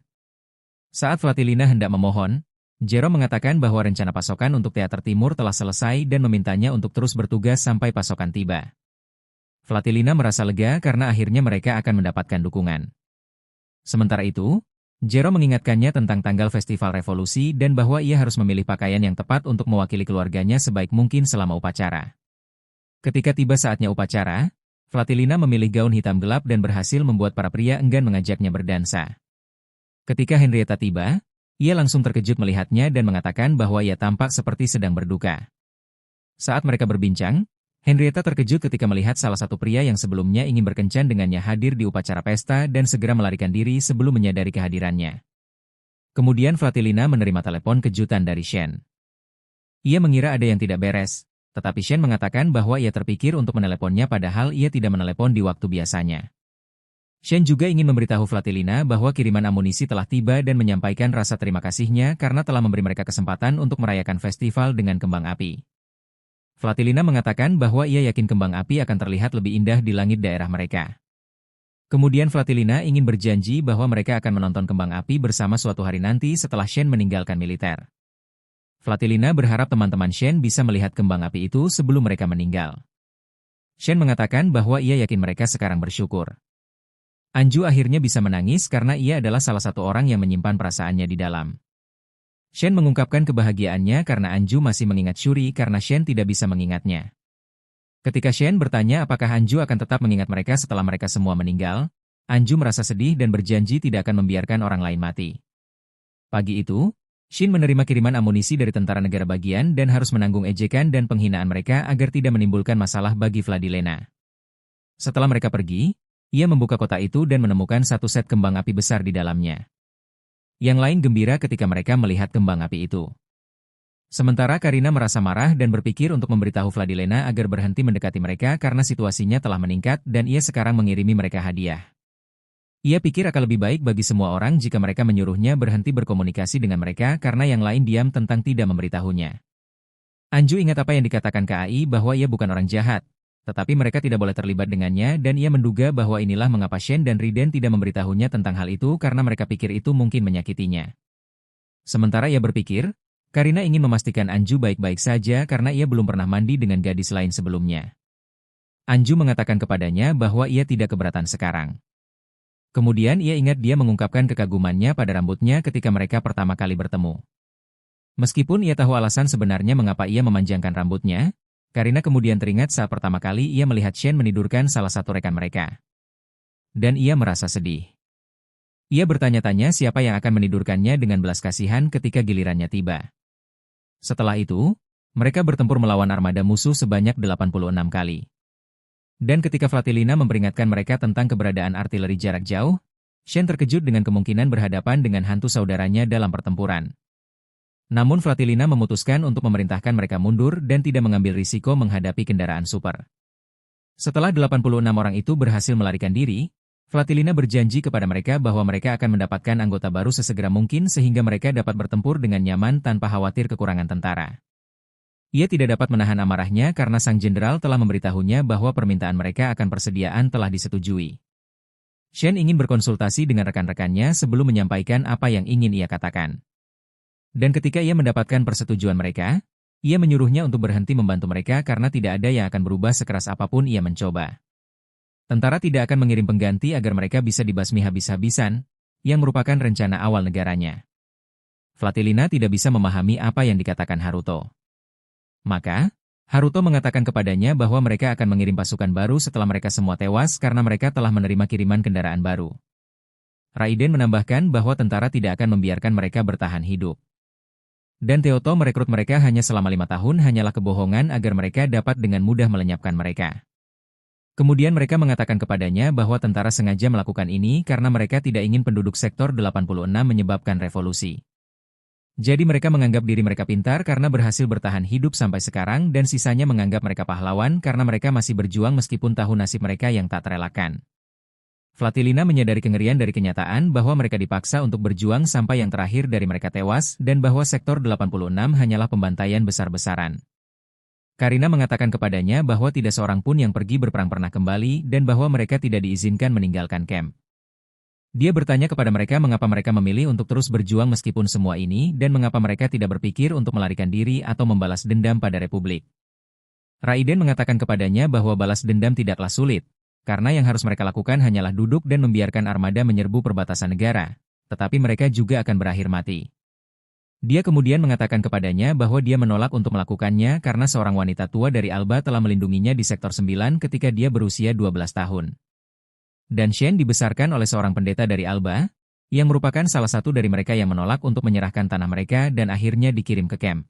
Speaker 1: Saat Vladilena hendak memohon, Jerome mengatakan bahwa rencana pasokan untuk Teater Timur telah selesai dan memintanya untuk terus bertugas sampai pasokan tiba. Vladilena merasa lega karena akhirnya mereka akan mendapatkan dukungan. Sementara itu, Jero mengingatkannya tentang tanggal festival revolusi dan bahwa ia harus memilih pakaian yang tepat untuk mewakili keluarganya sebaik mungkin selama upacara. Ketika tiba saatnya upacara, Flatilina memilih gaun hitam gelap dan berhasil membuat para pria enggan mengajaknya berdansa. Ketika Henrietta tiba, ia langsung terkejut melihatnya dan mengatakan bahwa ia tampak seperti sedang berduka. Saat mereka berbincang, Henrietta terkejut ketika melihat salah satu pria yang sebelumnya ingin berkencan dengannya hadir di upacara pesta dan segera melarikan diri sebelum menyadari kehadirannya. Kemudian Flatilina menerima telepon kejutan dari Shen. Ia mengira ada yang tidak beres, tetapi Shen mengatakan bahwa ia terpikir untuk meneleponnya padahal ia tidak menelepon di waktu biasanya. Shen juga ingin memberitahu Flatilina bahwa kiriman amunisi telah tiba dan menyampaikan rasa terima kasihnya karena telah memberi mereka kesempatan untuk merayakan festival dengan kembang api. Flatilina mengatakan bahwa ia yakin kembang api akan terlihat lebih indah di langit daerah mereka. Kemudian Flatilina ingin berjanji bahwa mereka akan menonton kembang api bersama suatu hari nanti setelah Shen meninggalkan militer. Flatilina berharap teman-teman Shen bisa melihat kembang api itu sebelum mereka meninggal. Shen mengatakan bahwa ia yakin mereka sekarang bersyukur. Anju akhirnya bisa menangis karena ia adalah salah satu orang yang menyimpan perasaannya di dalam. Shen mengungkapkan kebahagiaannya karena Anju masih mengingat Shuri karena Shen tidak bisa mengingatnya. Ketika Shen bertanya apakah Anju akan tetap mengingat mereka setelah mereka semua meninggal, Anju merasa sedih dan berjanji tidak akan membiarkan orang lain mati. Pagi itu, Shin menerima kiriman amunisi dari tentara negara bagian dan harus menanggung ejekan dan penghinaan mereka agar tidak menimbulkan masalah bagi Vladilena. Setelah mereka pergi, ia membuka kotak itu dan menemukan satu set kembang api besar di dalamnya. Yang lain gembira ketika mereka melihat kembang api itu. Sementara Karina merasa marah dan berpikir untuk memberitahu Vladilena agar berhenti mendekati mereka karena situasinya telah meningkat dan ia sekarang mengirimi mereka hadiah. Ia pikir akan lebih baik bagi semua orang jika mereka menyuruhnya berhenti berkomunikasi dengan mereka karena yang lain diam tentang tidak memberitahunya. Anju ingat apa yang dikatakan KAI bahwa ia bukan orang jahat, tetapi mereka tidak boleh terlibat dengannya dan ia menduga bahwa inilah mengapa Shen dan Riden tidak memberitahunya tentang hal itu karena mereka pikir itu mungkin menyakitinya. Sementara ia berpikir, Karina ingin memastikan Anju baik-baik saja karena ia belum pernah mandi dengan gadis lain sebelumnya. Anju mengatakan kepadanya bahwa ia tidak keberatan sekarang. Kemudian ia ingat dia mengungkapkan kekagumannya pada rambutnya ketika mereka pertama kali bertemu. Meskipun ia tahu alasan sebenarnya mengapa ia memanjangkan rambutnya, Karina kemudian teringat saat pertama kali ia melihat Shen menidurkan salah satu rekan mereka. Dan ia merasa sedih. Ia bertanya-tanya siapa yang akan menidurkannya dengan belas kasihan ketika gilirannya tiba. Setelah itu, mereka bertempur melawan armada musuh sebanyak 86 kali. Dan ketika Flatilina memperingatkan mereka tentang keberadaan artileri jarak jauh, Shen terkejut dengan kemungkinan berhadapan dengan hantu saudaranya dalam pertempuran. Namun Flatilina memutuskan untuk memerintahkan mereka mundur dan tidak mengambil risiko menghadapi kendaraan super. Setelah 86 orang itu berhasil melarikan diri, Flatilina berjanji kepada mereka bahwa mereka akan mendapatkan anggota baru sesegera mungkin sehingga mereka dapat bertempur dengan nyaman tanpa khawatir kekurangan tentara. Ia tidak dapat menahan amarahnya karena sang jenderal telah memberitahunya bahwa permintaan mereka akan persediaan telah disetujui. Shen ingin berkonsultasi dengan rekan-rekannya sebelum menyampaikan apa yang ingin ia katakan. Dan ketika ia mendapatkan persetujuan mereka, ia menyuruhnya untuk berhenti membantu mereka karena tidak ada yang akan berubah sekeras apapun ia mencoba. Tentara tidak akan mengirim pengganti agar mereka bisa dibasmi habis-habisan, yang merupakan rencana awal negaranya. Flatilina tidak bisa memahami apa yang dikatakan Haruto. Maka, Haruto mengatakan kepadanya bahwa mereka akan mengirim pasukan baru setelah mereka semua tewas karena mereka telah menerima kiriman kendaraan baru. Raiden menambahkan bahwa tentara tidak akan membiarkan mereka bertahan hidup. Dan Teoto merekrut mereka hanya selama 5 tahun hanyalah kebohongan agar mereka dapat dengan mudah melenyapkan mereka. Kemudian mereka mengatakan kepadanya bahwa tentara sengaja melakukan ini karena mereka tidak ingin penduduk sektor 86 menyebabkan revolusi. Jadi mereka menganggap diri mereka pintar karena berhasil bertahan hidup sampai sekarang dan sisanya menganggap mereka pahlawan karena mereka masih berjuang meskipun tahu nasib mereka yang tak terelakkan. Flatilina menyadari kengerian dari kenyataan bahwa mereka dipaksa untuk berjuang sampai yang terakhir dari mereka tewas dan bahwa sektor 86 hanyalah pembantaian besar-besaran. Karina mengatakan kepadanya bahwa tidak seorang pun yang pergi berperang pernah kembali dan bahwa mereka tidak diizinkan meninggalkan camp. Dia bertanya kepada mereka mengapa mereka memilih untuk terus berjuang meskipun semua ini dan mengapa mereka tidak berpikir untuk melarikan diri atau membalas dendam pada Republik. Raiden mengatakan kepadanya bahwa balas dendam tidaklah sulit, karena yang harus mereka lakukan hanyalah duduk dan membiarkan armada menyerbu perbatasan negara, tetapi mereka juga akan berakhir mati. Dia kemudian mengatakan kepadanya bahwa dia menolak untuk melakukannya karena seorang wanita tua dari Alba telah melindunginya di Sektor 9 ketika dia berusia 12 tahun. Dan Shen dibesarkan oleh seorang pendeta dari Alba, yang merupakan salah satu dari mereka yang menolak untuk menyerahkan tanah mereka dan akhirnya dikirim ke kamp.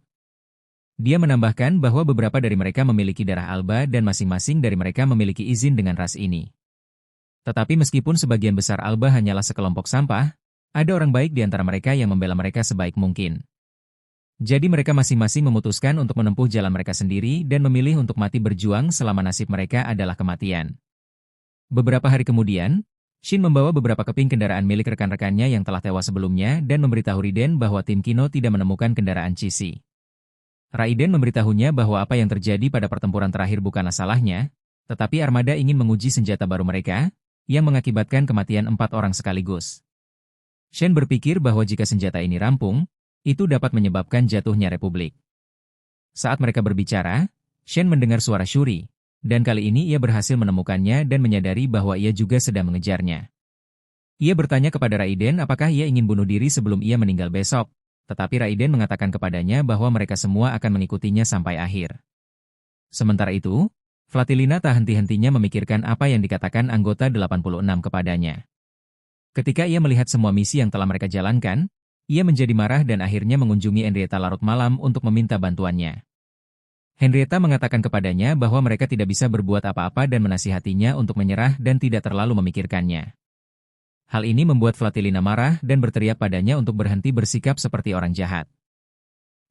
Speaker 1: Dia menambahkan bahwa beberapa dari mereka memiliki darah Alba dan masing-masing dari mereka memiliki izin dengan ras ini. Tetapi meskipun sebagian besar Alba hanyalah sekelompok sampah, ada orang baik di antara mereka yang membela mereka sebaik mungkin. Jadi mereka masing-masing memutuskan untuk menempuh jalan mereka sendiri dan memilih untuk mati berjuang selama nasib mereka adalah kematian. Beberapa hari kemudian, Shin membawa beberapa keping kendaraan milik rekan-rekannya yang telah tewas sebelumnya dan memberitahu Raiden bahwa tim Kino tidak menemukan kendaraan Cici. Raiden memberitahunya bahwa apa yang terjadi pada pertempuran terakhir bukanlah salahnya, tetapi armada ingin menguji senjata baru mereka, yang mengakibatkan kematian 4 orang sekaligus. Shen berpikir bahwa jika senjata ini rampung, itu dapat menyebabkan jatuhnya Republik. Saat mereka berbicara, Shen mendengar suara Shuri, dan kali ini ia berhasil menemukannya dan menyadari bahwa ia juga sedang mengejarnya. Ia bertanya kepada Raiden apakah ia ingin bunuh diri sebelum ia meninggal besok, tetapi Raiden mengatakan kepadanya bahwa mereka semua akan mengikutinya sampai akhir. Sementara itu, Flatilina tak henti-hentinya memikirkan apa yang dikatakan anggota 86 kepadanya. Ketika ia melihat semua misi yang telah mereka jalankan, ia menjadi marah dan akhirnya mengunjungi Henrietta larut malam untuk meminta bantuannya. Henrietta mengatakan kepadanya bahwa mereka tidak bisa berbuat apa-apa dan menasihatinya untuk menyerah dan tidak terlalu memikirkannya. Hal ini membuat Flatilina marah dan berteriak padanya untuk berhenti bersikap seperti orang jahat.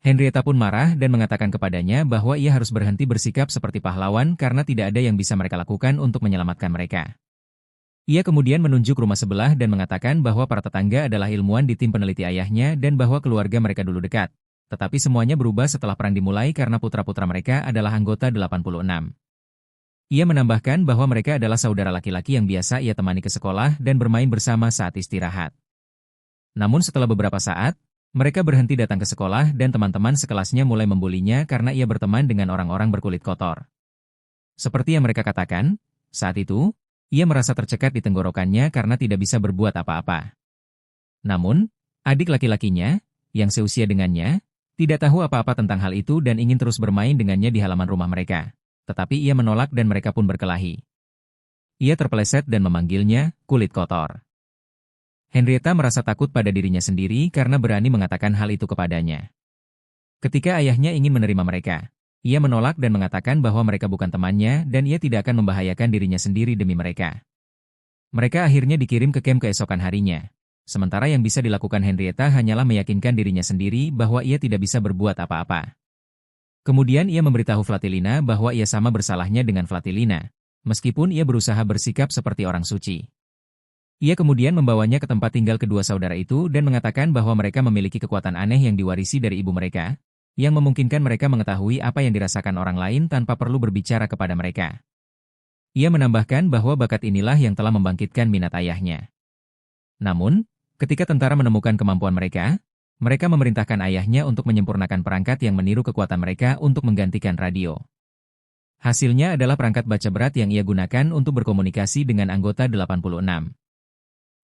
Speaker 1: Henrietta pun marah dan mengatakan kepadanya bahwa ia harus berhenti bersikap seperti pahlawan karena tidak ada yang bisa mereka lakukan untuk menyelamatkan mereka. Ia kemudian menunjuk rumah sebelah dan mengatakan bahwa para tetangga adalah ilmuwan di tim peneliti ayahnya dan bahwa keluarga mereka dulu dekat. Tetapi semuanya berubah setelah perang dimulai karena putra-putra mereka adalah anggota 86. Ia menambahkan bahwa mereka adalah saudara laki-laki yang biasa ia temani ke sekolah dan bermain bersama saat istirahat. Namun setelah beberapa saat, mereka berhenti datang ke sekolah dan teman-teman sekelasnya mulai membulinya karena ia berteman dengan orang-orang berkulit kotor. Seperti yang mereka katakan, saat itu, ia merasa tercekat di tenggorokannya karena tidak bisa berbuat apa-apa. Namun, adik laki-lakinya, yang seusia dengannya, tidak tahu apa-apa tentang hal itu dan ingin terus bermain dengannya di halaman rumah mereka. Tetapi ia menolak dan mereka pun berkelahi. Ia terpeleset dan memanggilnya, kulit kotor. Henrietta merasa takut pada dirinya sendiri karena berani mengatakan hal itu kepadanya. Ketika ayahnya ingin menerima mereka, ia menolak dan mengatakan bahwa mereka bukan temannya dan ia tidak akan membahayakan dirinya sendiri demi mereka. Mereka akhirnya dikirim ke kamp keesokan harinya. Sementara yang bisa dilakukan Henrietta hanyalah meyakinkan dirinya sendiri bahwa ia tidak bisa berbuat apa-apa. Kemudian ia memberitahu Flatilina bahwa ia sama bersalahnya dengan Flatilina, meskipun ia berusaha bersikap seperti orang suci. Ia kemudian membawanya ke tempat tinggal kedua saudara itu dan mengatakan bahwa mereka memiliki kekuatan aneh yang diwarisi dari ibu mereka, yang memungkinkan mereka mengetahui apa yang dirasakan orang lain tanpa perlu berbicara kepada mereka. Ia menambahkan bahwa bakat inilah yang telah membangkitkan minat ayahnya. Namun, ketika tentara menemukan kemampuan mereka, mereka memerintahkan ayahnya untuk menyempurnakan perangkat yang meniru kekuatan mereka untuk menggantikan radio. Hasilnya adalah perangkat baca berat yang ia gunakan untuk berkomunikasi dengan anggota 86.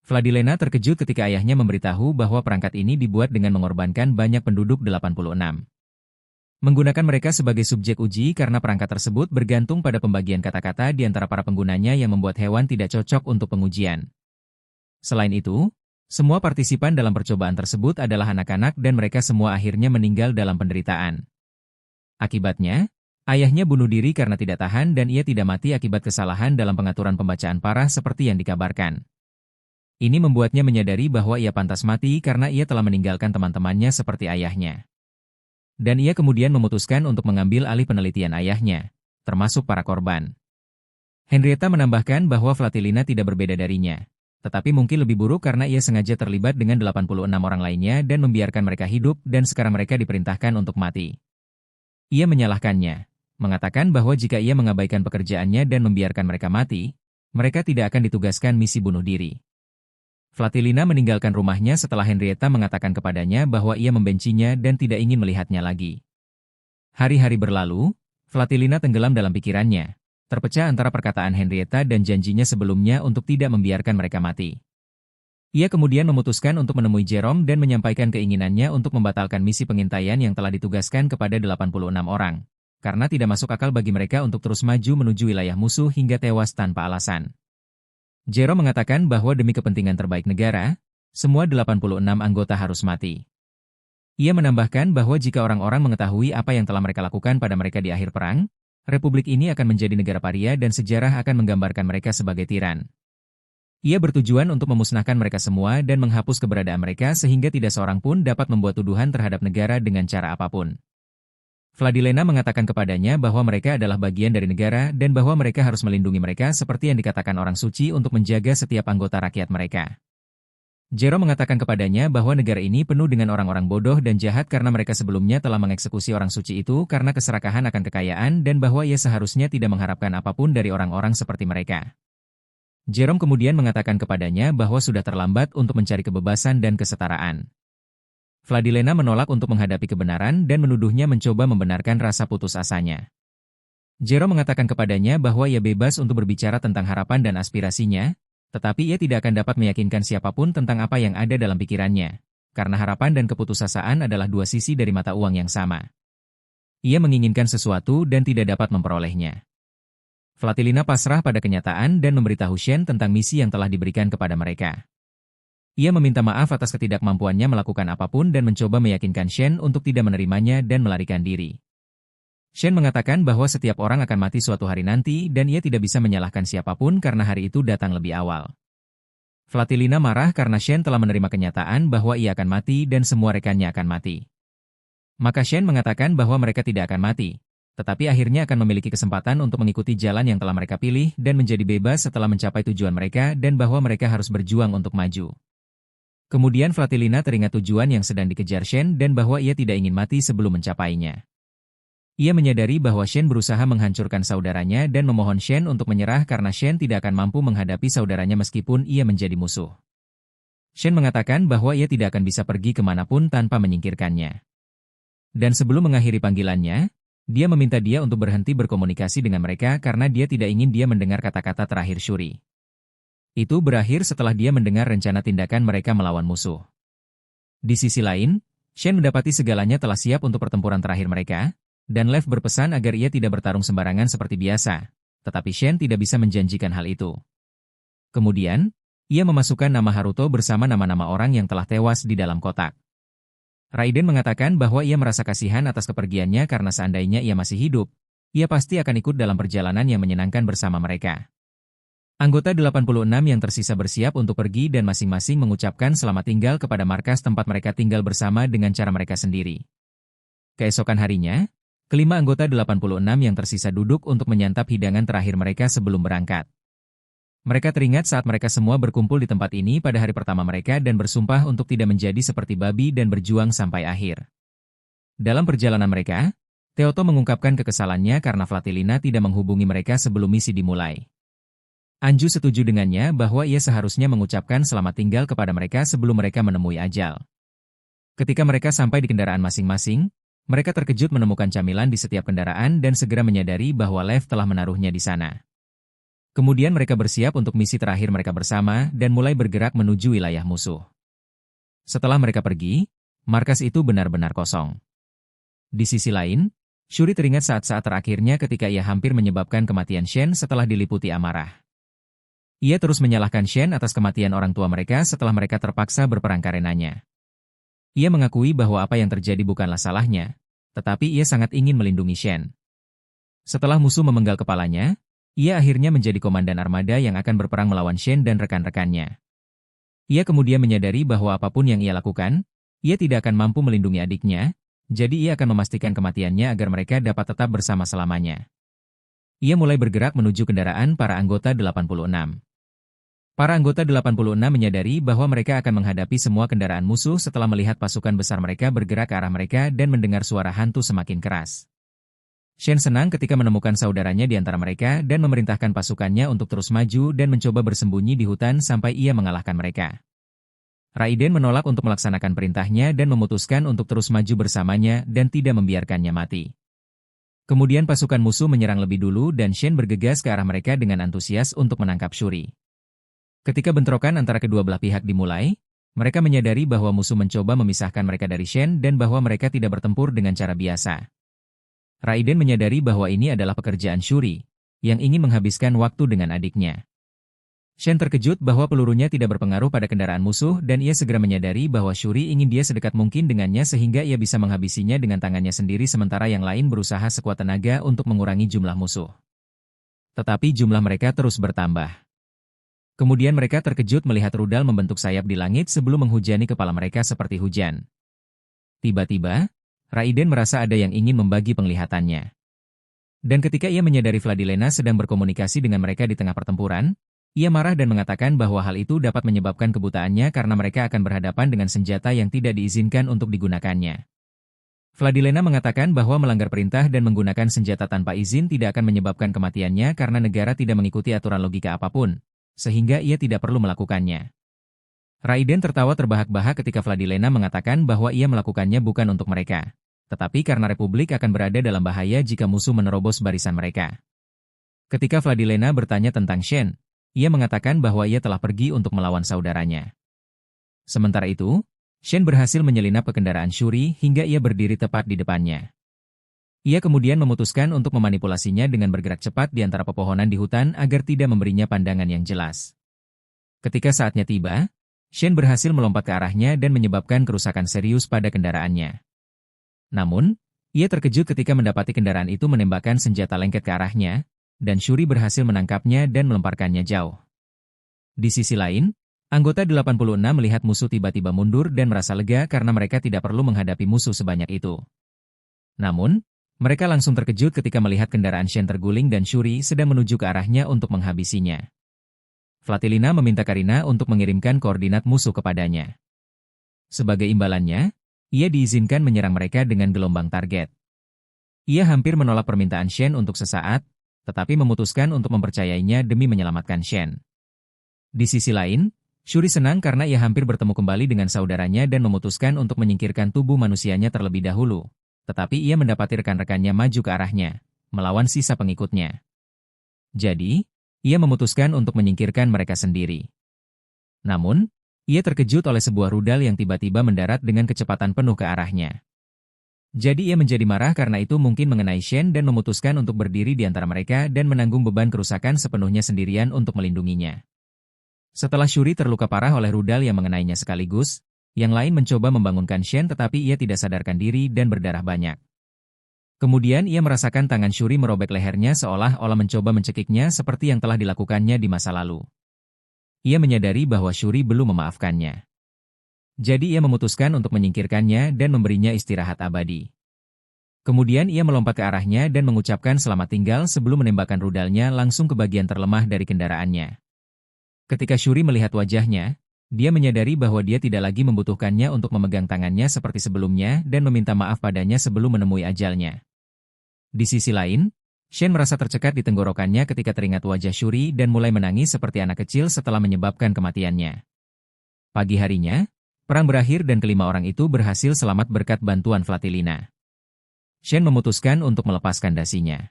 Speaker 1: Fladilena terkejut ketika ayahnya memberitahu bahwa perangkat ini dibuat dengan mengorbankan banyak penduduk 86. Menggunakan mereka sebagai subjek uji karena perangkat tersebut bergantung pada pembagian kata-kata di antara para penggunanya yang membuat hewan tidak cocok untuk pengujian. Selain itu, semua partisipan dalam percobaan tersebut adalah anak-anak dan mereka semua akhirnya meninggal dalam penderitaan. Akibatnya, ayahnya bunuh diri karena tidak tahan dan ia tidak mati akibat kesalahan dalam pengaturan pembacaan parah seperti yang dikabarkan. Ini membuatnya menyadari bahwa ia pantas mati karena ia telah meninggalkan teman-temannya seperti ayahnya. Dan ia kemudian memutuskan untuk mengambil alih penelitian ayahnya, termasuk para korban. Henrietta menambahkan bahwa Flatilina tidak berbeda darinya, tetapi mungkin lebih buruk karena ia sengaja terlibat dengan 86 orang lainnya dan membiarkan mereka hidup dan sekarang mereka diperintahkan untuk mati. Ia menyalahkannya, mengatakan bahwa jika ia mengabaikan pekerjaannya dan membiarkan mereka mati, mereka tidak akan ditugaskan misi bunuh diri. Flatilina meninggalkan rumahnya setelah Henrietta mengatakan kepadanya bahwa ia membencinya dan tidak ingin melihatnya lagi. Hari-hari berlalu, Flatilina tenggelam dalam pikirannya, terpecah antara perkataan Henrietta dan janjinya sebelumnya untuk tidak membiarkan mereka mati. Ia kemudian memutuskan untuk menemui Jerome dan menyampaikan keinginannya untuk membatalkan misi pengintaian yang telah ditugaskan kepada 86 orang. Karena tidak masuk akal bagi mereka untuk terus maju menuju wilayah musuh hingga tewas tanpa alasan. Jerome mengatakan bahwa demi kepentingan terbaik negara, semua 86 anggota harus mati. Ia menambahkan bahwa jika orang-orang mengetahui apa yang telah mereka lakukan pada mereka di akhir perang, Republik ini akan menjadi negara paria dan sejarah akan menggambarkan mereka sebagai tiran. Ia bertujuan untuk memusnahkan mereka semua dan menghapus keberadaan mereka sehingga tidak seorang pun dapat membuat tuduhan terhadap negara dengan cara apapun. Vladilena mengatakan kepadanya bahwa mereka adalah bagian dari negara dan bahwa mereka harus melindungi mereka seperti yang dikatakan orang suci untuk menjaga setiap anggota rakyat mereka. Jerome mengatakan kepadanya bahwa negara ini penuh dengan orang-orang bodoh dan jahat karena mereka sebelumnya telah mengeksekusi orang suci itu karena keserakahan akan kekayaan dan bahwa ia seharusnya tidak mengharapkan apapun dari orang-orang seperti mereka. Jerome kemudian mengatakan kepadanya bahwa sudah terlambat untuk mencari kebebasan dan kesetaraan. Vladilena menolak untuk menghadapi kebenaran dan menuduhnya mencoba membenarkan rasa putus asanya. Jerome mengatakan kepadanya bahwa ia bebas untuk berbicara tentang harapan dan aspirasinya, tetapi ia tidak akan dapat meyakinkan siapapun tentang apa yang ada dalam pikirannya, karena harapan dan keputusasaan adalah dua sisi dari mata uang yang sama. Ia menginginkan sesuatu dan tidak dapat memperolehnya. Vladilena pasrah pada kenyataan dan memberitahu Shen tentang misi yang telah diberikan kepada mereka. Ia meminta maaf atas ketidakmampuannya melakukan apapun dan mencoba meyakinkan Shen untuk tidak menerimanya dan melarikan diri. Shen mengatakan bahwa setiap orang akan mati suatu hari nanti dan ia tidak bisa menyalahkan siapapun karena hari itu datang lebih awal. Vladilena marah karena Shen telah menerima kenyataan bahwa ia akan mati dan semua rekannya akan mati. Maka Shen mengatakan bahwa mereka tidak akan mati, tetapi akhirnya akan memiliki kesempatan untuk mengikuti jalan yang telah mereka pilih dan menjadi bebas setelah mencapai tujuan mereka dan bahwa mereka harus berjuang untuk maju. Kemudian Vladilena teringat tujuan yang sedang dikejar Shen dan bahwa ia tidak ingin mati sebelum mencapainya. Ia menyadari bahwa Shen berusaha menghancurkan saudaranya dan memohon Shen untuk menyerah karena Shen tidak akan mampu menghadapi saudaranya meskipun ia menjadi musuh. Shen mengatakan bahwa ia tidak akan bisa pergi kemanapun tanpa menyingkirkannya. Dan sebelum mengakhiri panggilannya, dia meminta dia untuk berhenti berkomunikasi dengan mereka karena dia tidak ingin dia mendengar kata-kata terakhir Shuri. Itu berakhir setelah dia mendengar rencana tindakan mereka melawan musuh. Di sisi lain, Shen mendapati segalanya telah siap untuk pertempuran terakhir mereka, dan Lev berpesan agar ia tidak bertarung sembarangan seperti biasa, tetapi Shen tidak bisa menjanjikan hal itu. Kemudian, ia memasukkan nama Haruto bersama nama-nama orang yang telah tewas di dalam kotak. Raiden mengatakan bahwa ia merasa kasihan atas kepergiannya karena seandainya ia masih hidup, ia pasti akan ikut dalam perjalanan yang menyenangkan bersama mereka. Anggota 86 yang tersisa bersiap untuk pergi dan masing-masing mengucapkan selamat tinggal kepada markas tempat mereka tinggal bersama dengan cara mereka sendiri. Keesokan harinya, kelima anggota 86 yang tersisa duduk untuk menyantap hidangan terakhir mereka sebelum berangkat. Mereka teringat saat mereka semua berkumpul di tempat ini pada hari pertama mereka dan bersumpah untuk tidak menjadi seperti babi dan berjuang sampai akhir. Dalam perjalanan mereka, Teoto mengungkapkan kekesalannya karena Vladilena tidak menghubungi mereka sebelum misi dimulai. Anju setuju dengannya bahwa ia seharusnya mengucapkan selamat tinggal kepada mereka sebelum mereka menemui ajal. Ketika mereka sampai di kendaraan masing-masing, mereka terkejut menemukan camilan di setiap kendaraan dan segera menyadari bahwa Lev telah menaruhnya di sana. Kemudian mereka bersiap untuk misi terakhir mereka bersama dan mulai bergerak menuju wilayah musuh. Setelah mereka pergi, markas itu benar-benar kosong. Di sisi lain, Shuri teringat saat-saat terakhirnya ketika ia hampir menyebabkan kematian Shen setelah diliputi amarah. Ia terus menyalahkan Shen atas kematian orang tua mereka setelah mereka terpaksa berperang karenanya. Ia mengakui bahwa apa yang terjadi bukanlah salahnya, tetapi ia sangat ingin melindungi Shen. Setelah musuh memenggal kepalanya, ia akhirnya menjadi komandan armada yang akan berperang melawan Shen dan rekan-rekannya. Ia kemudian menyadari bahwa apapun yang ia lakukan, ia tidak akan mampu melindungi adiknya, jadi ia akan memastikan kematiannya agar mereka dapat tetap bersama selamanya. Ia mulai bergerak menuju kendaraan para anggota 86. Para anggota 86 menyadari bahwa mereka akan menghadapi semua kendaraan musuh setelah melihat pasukan besar mereka bergerak ke arah mereka dan mendengar suara hantu semakin keras. Shen senang ketika menemukan saudaranya di antara mereka dan memerintahkan pasukannya untuk terus maju dan mencoba bersembunyi di hutan sampai ia mengalahkan mereka. Raiden menolak untuk melaksanakan perintahnya dan memutuskan untuk terus maju bersamanya dan tidak membiarkannya mati. Kemudian pasukan musuh menyerang lebih dulu dan Shen bergegas ke arah mereka dengan antusias untuk menangkap Shuri. Ketika bentrokan antara kedua belah pihak dimulai, mereka menyadari bahwa musuh mencoba memisahkan mereka dari Shen dan bahwa mereka tidak bertempur dengan cara biasa. Raiden menyadari bahwa ini adalah pekerjaan Shuri, yang ingin menghabiskan waktu dengan adiknya. Shen terkejut bahwa pelurunya tidak berpengaruh pada kendaraan musuh dan ia segera menyadari bahwa Shuri ingin dia sedekat mungkin dengannya sehingga ia bisa menghabisinya dengan tangannya sendiri sementara yang lain berusaha sekuat tenaga untuk mengurangi jumlah musuh. Tetapi jumlah mereka terus bertambah. Kemudian mereka terkejut melihat rudal membentuk sayap di langit sebelum menghujani kepala mereka seperti hujan. Tiba-tiba, Raiden merasa ada yang ingin membagi penglihatannya. Dan ketika ia menyadari Vladilena sedang berkomunikasi dengan mereka di tengah pertempuran, ia marah dan mengatakan bahwa hal itu dapat menyebabkan kebutaannya karena mereka akan berhadapan dengan senjata yang tidak diizinkan untuk digunakannya. Vladilena mengatakan bahwa melanggar perintah dan menggunakan senjata tanpa izin tidak akan menyebabkan kematiannya karena negara tidak mengikuti aturan logika apapun, sehingga ia tidak perlu melakukannya. Raiden tertawa terbahak-bahak ketika Vladilena mengatakan bahwa ia melakukannya bukan untuk mereka, tetapi karena Republik akan berada dalam bahaya jika musuh menerobos barisan mereka. Ketika Vladilena bertanya tentang Shen, ia mengatakan bahwa ia telah pergi untuk melawan saudaranya. Sementara itu, Shen berhasil menyelinap ke kendaraan Shuri hingga ia berdiri tepat di depannya. Ia kemudian memutuskan untuk memanipulasinya dengan bergerak cepat di antara pepohonan di hutan agar tidak memberinya pandangan yang jelas. Ketika saatnya tiba, Shen berhasil melompat ke arahnya dan menyebabkan kerusakan serius pada kendaraannya. Namun, ia terkejut ketika mendapati kendaraan itu menembakkan senjata lengket ke arahnya, dan Shuri berhasil menangkapnya dan melemparkannya jauh. Di sisi lain, anggota 86 melihat musuh tiba-tiba mundur dan merasa lega karena mereka tidak perlu menghadapi musuh sebanyak itu. Namun, mereka langsung terkejut ketika melihat kendaraan Shen terguling dan Shuri sedang menuju ke arahnya untuk menghabisinya. Vladilena meminta Karina untuk mengirimkan koordinat musuh kepadanya. Sebagai imbalannya, ia diizinkan menyerang mereka dengan gelombang target. Ia hampir menolak permintaan Shen untuk sesaat, tetapi memutuskan untuk mempercayainya demi menyelamatkan Shen. Di sisi lain, Shuri senang karena ia hampir bertemu kembali dengan saudaranya dan memutuskan untuk menyingkirkan tubuh manusianya terlebih dahulu, tetapi ia mendapati rekan-rekannya maju ke arahnya, melawan sisa pengikutnya. Jadi, ia memutuskan untuk menyingkirkan mereka sendiri. Namun, ia terkejut oleh sebuah rudal yang tiba-tiba mendarat dengan kecepatan penuh ke arahnya. Jadi ia menjadi marah karena itu mungkin mengenai Shen dan memutuskan untuk berdiri di antara mereka dan menanggung beban kerusakan sepenuhnya sendirian untuk melindunginya. Setelah Shuri terluka parah oleh rudal yang mengenainya sekaligus, yang lain mencoba membangunkan Shen tetapi ia tidak sadarkan diri dan berdarah banyak. Kemudian ia merasakan tangan Shuri merobek lehernya seolah-olah mencoba mencekiknya seperti yang telah dilakukannya di masa lalu. Ia menyadari bahwa Shuri belum memaafkannya. Jadi ia memutuskan untuk menyingkirkannya dan memberinya istirahat abadi. Kemudian ia melompat ke arahnya dan mengucapkan selamat tinggal sebelum menembakkan rudalnya langsung ke bagian terlemah dari kendaraannya. Ketika Shuri melihat wajahnya, dia menyadari bahwa dia tidak lagi membutuhkannya untuk memegang tangannya seperti sebelumnya dan meminta maaf padanya sebelum menemui ajalnya. Di sisi lain, Shen merasa tercekat di tenggorokannya ketika teringat wajah Shuri dan mulai menangis seperti anak kecil setelah menyebabkan kematiannya. Pagi harinya, perang berakhir dan kelima orang itu berhasil selamat berkat bantuan Vladilena. Shen memutuskan untuk melepaskan dasinya.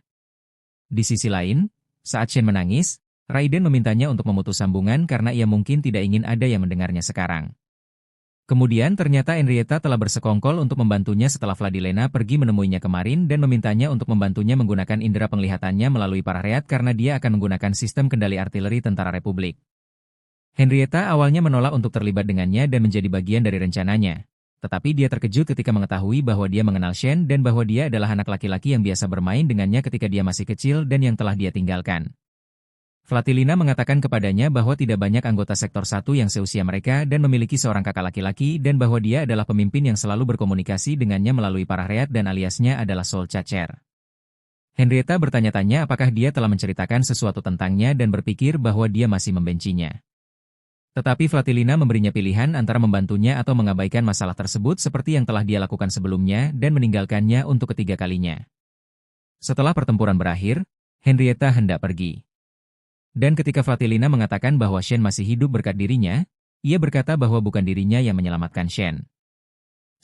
Speaker 1: Di sisi lain, saat Shen menangis, Raiden memintanya untuk memutus sambungan karena ia mungkin tidak ingin ada yang mendengarnya sekarang. Kemudian ternyata Henrietta telah bersekongkol untuk membantunya setelah Vladilena pergi menemuinya kemarin dan memintanya untuk membantunya menggunakan indera penglihatannya melalui para reat karena dia akan menggunakan sistem kendali artileri Tentara Republik. Henrietta awalnya menolak untuk terlibat dengannya dan menjadi bagian dari rencananya, tetapi dia terkejut ketika mengetahui bahwa dia mengenal Shen dan bahwa dia adalah anak laki-laki yang biasa bermain dengannya ketika dia masih kecil dan yang telah dia tinggalkan. Vladilena mengatakan kepadanya bahwa tidak banyak anggota Sektor 1 yang seusia mereka dan memiliki seorang kakak laki-laki dan bahwa dia adalah pemimpin yang selalu berkomunikasi dengannya melalui para reat dan aliasnya adalah Soul Cacher. Henrietta bertanya-tanya apakah dia telah menceritakan sesuatu tentangnya dan berpikir bahwa dia masih membencinya. Tetapi Vladilena memberinya pilihan antara membantunya atau mengabaikan masalah tersebut seperti yang telah dia lakukan sebelumnya dan meninggalkannya untuk ketiga kalinya. Setelah pertempuran berakhir, Henrietta hendak pergi. Dan ketika Vladilena mengatakan bahwa Shen masih hidup berkat dirinya, ia berkata bahwa bukan dirinya yang menyelamatkan Shen.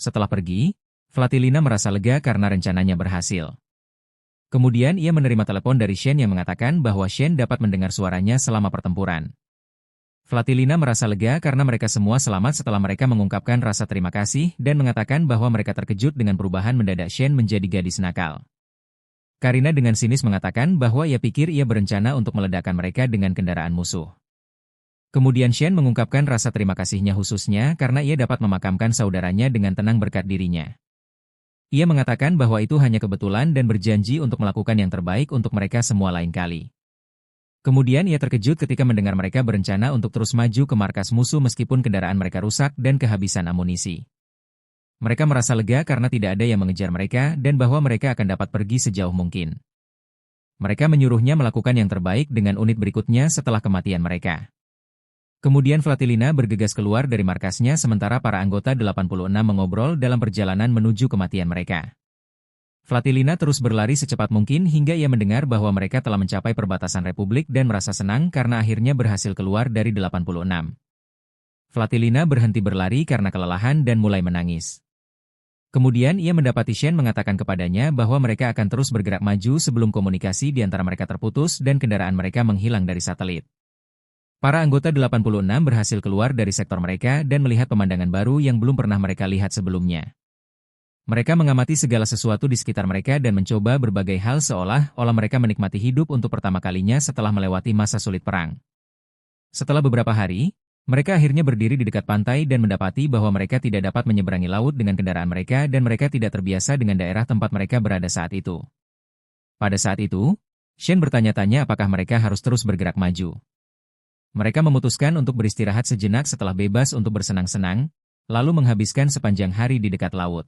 Speaker 1: Setelah pergi, Vladilena merasa lega karena rencananya berhasil. Kemudian ia menerima telepon dari Shen yang mengatakan bahwa Shen dapat mendengar suaranya selama pertempuran. Flatilina merasa lega karena mereka semua selamat setelah mereka mengungkapkan rasa terima kasih dan mengatakan bahwa mereka terkejut dengan perubahan mendadak Shen menjadi gadis nakal. Karina dengan sinis mengatakan bahwa ia pikir ia berencana untuk meledakkan mereka dengan kendaraan musuh. Kemudian Shen mengungkapkan rasa terima kasihnya khususnya karena ia dapat memakamkan saudaranya dengan tenang berkat dirinya. Ia mengatakan bahwa itu hanya kebetulan dan berjanji untuk melakukan yang terbaik untuk mereka semua lain kali. Kemudian ia terkejut ketika mendengar mereka berencana untuk terus maju ke markas musuh meskipun kendaraan mereka rusak dan kehabisan amunisi. Mereka merasa lega karena tidak ada yang mengejar mereka dan bahwa mereka akan dapat pergi sejauh mungkin. Mereka menyuruhnya melakukan yang terbaik dengan unit berikutnya setelah kematian mereka. Kemudian Flatilina bergegas keluar dari markasnya sementara para anggota 86 mengobrol dalam perjalanan menuju kematian mereka. Flatilina terus berlari secepat mungkin hingga ia mendengar bahwa mereka telah mencapai perbatasan Republik dan merasa senang karena akhirnya berhasil keluar dari 86. Flatilina berhenti berlari karena kelelahan dan mulai menangis. Kemudian ia mendapati Shen mengatakan kepadanya bahwa mereka akan terus bergerak maju sebelum komunikasi di antara mereka terputus dan kendaraan mereka menghilang dari satelit. Para anggota 86 berhasil keluar dari sektor mereka dan melihat pemandangan baru yang belum pernah mereka lihat sebelumnya. Mereka mengamati segala sesuatu di sekitar mereka dan mencoba berbagai hal seolah-olah mereka menikmati hidup untuk pertama kalinya setelah melewati masa sulit perang. Setelah beberapa hari, mereka akhirnya berdiri di dekat pantai dan mendapati bahwa mereka tidak dapat menyeberangi laut dengan kendaraan mereka dan mereka tidak terbiasa dengan daerah tempat mereka berada saat itu. Pada saat itu, Shen bertanya-tanya apakah mereka harus terus bergerak maju. Mereka memutuskan untuk beristirahat sejenak setelah bebas untuk bersenang-senang, lalu menghabiskan sepanjang hari di dekat laut.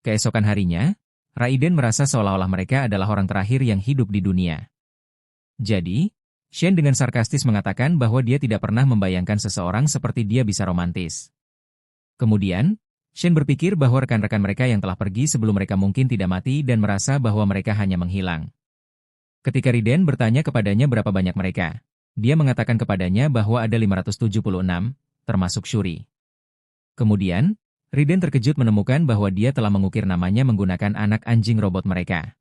Speaker 1: Keesokan harinya, Raiden merasa seolah-olah mereka adalah orang terakhir yang hidup di dunia. Jadi, Shen dengan sarkastis mengatakan bahwa dia tidak pernah membayangkan seseorang seperti dia bisa romantis. Kemudian, Shen berpikir bahwa rekan-rekan mereka yang telah pergi sebelum mereka mungkin tidak mati dan merasa bahwa mereka hanya menghilang. Ketika Raiden bertanya kepadanya berapa banyak mereka, dia mengatakan kepadanya bahwa ada 576, termasuk Shuri. Kemudian, Raiden terkejut menemukan bahwa dia telah mengukir namanya menggunakan anak anjing robot mereka.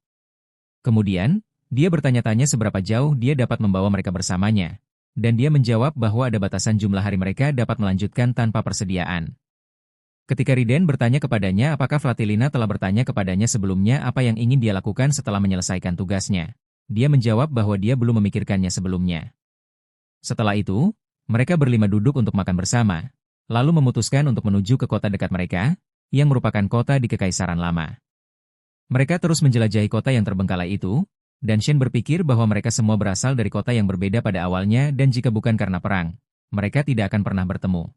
Speaker 1: Kemudian, dia bertanya-tanya seberapa jauh dia dapat membawa mereka bersamanya, dan dia menjawab bahwa ada batasan jumlah hari mereka dapat melanjutkan tanpa persediaan. Ketika Raiden bertanya kepadanya apakah Flatilina telah bertanya kepadanya sebelumnya apa yang ingin dia lakukan setelah menyelesaikan tugasnya, dia menjawab bahwa dia belum memikirkannya sebelumnya. Setelah itu, mereka berlima duduk untuk makan bersama, lalu memutuskan untuk menuju ke kota dekat mereka, yang merupakan kota di Kekaisaran Lama. Mereka terus menjelajahi kota yang terbengkalai itu, dan Shen berpikir bahwa mereka semua berasal dari kota yang berbeda pada awalnya dan jika bukan karena perang, mereka tidak akan pernah bertemu.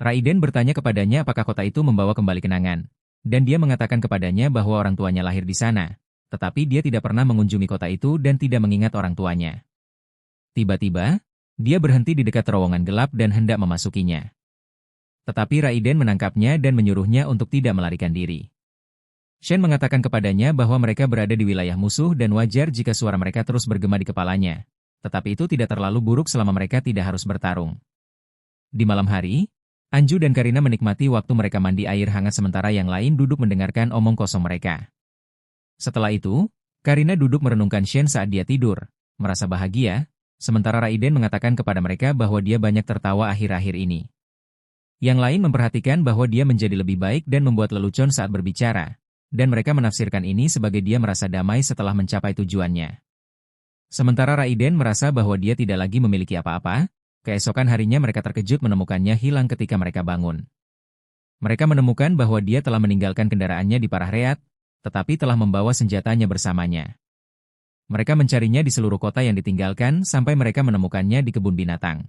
Speaker 1: Raiden bertanya kepadanya apakah kota itu membawa kembali kenangan, dan dia mengatakan kepadanya bahwa orang tuanya lahir di sana, tetapi dia tidak pernah mengunjungi kota itu dan tidak mengingat orang tuanya. Tiba-tiba, dia berhenti di dekat terowongan gelap dan hendak memasukinya. Tetapi Raiden menangkapnya dan menyuruhnya untuk tidak melarikan diri. Shen mengatakan kepadanya bahwa mereka berada di wilayah musuh dan wajar jika suara mereka terus bergema di kepalanya, tetapi itu tidak terlalu buruk selama mereka tidak harus bertarung. Di malam hari, Anju dan Karina menikmati waktu mereka mandi air hangat sementara yang lain duduk mendengarkan omong kosong mereka. Setelah itu, Karina duduk merenungkan Shen saat dia tidur, merasa bahagia, sementara Raiden mengatakan kepada mereka bahwa dia banyak tertawa akhir-akhir ini. Yang lain memperhatikan bahwa dia menjadi lebih baik dan membuat lelucon saat berbicara, dan mereka menafsirkan ini sebagai dia merasa damai setelah mencapai tujuannya. Sementara Raiden merasa bahwa dia tidak lagi memiliki apa-apa, keesokan harinya mereka terkejut menemukannya hilang ketika mereka bangun. Mereka menemukan bahwa dia telah meninggalkan kendaraannya di Parahreat, tetapi telah membawa senjatanya bersamanya. Mereka mencarinya di seluruh kota yang ditinggalkan sampai mereka menemukannya di kebun binatang.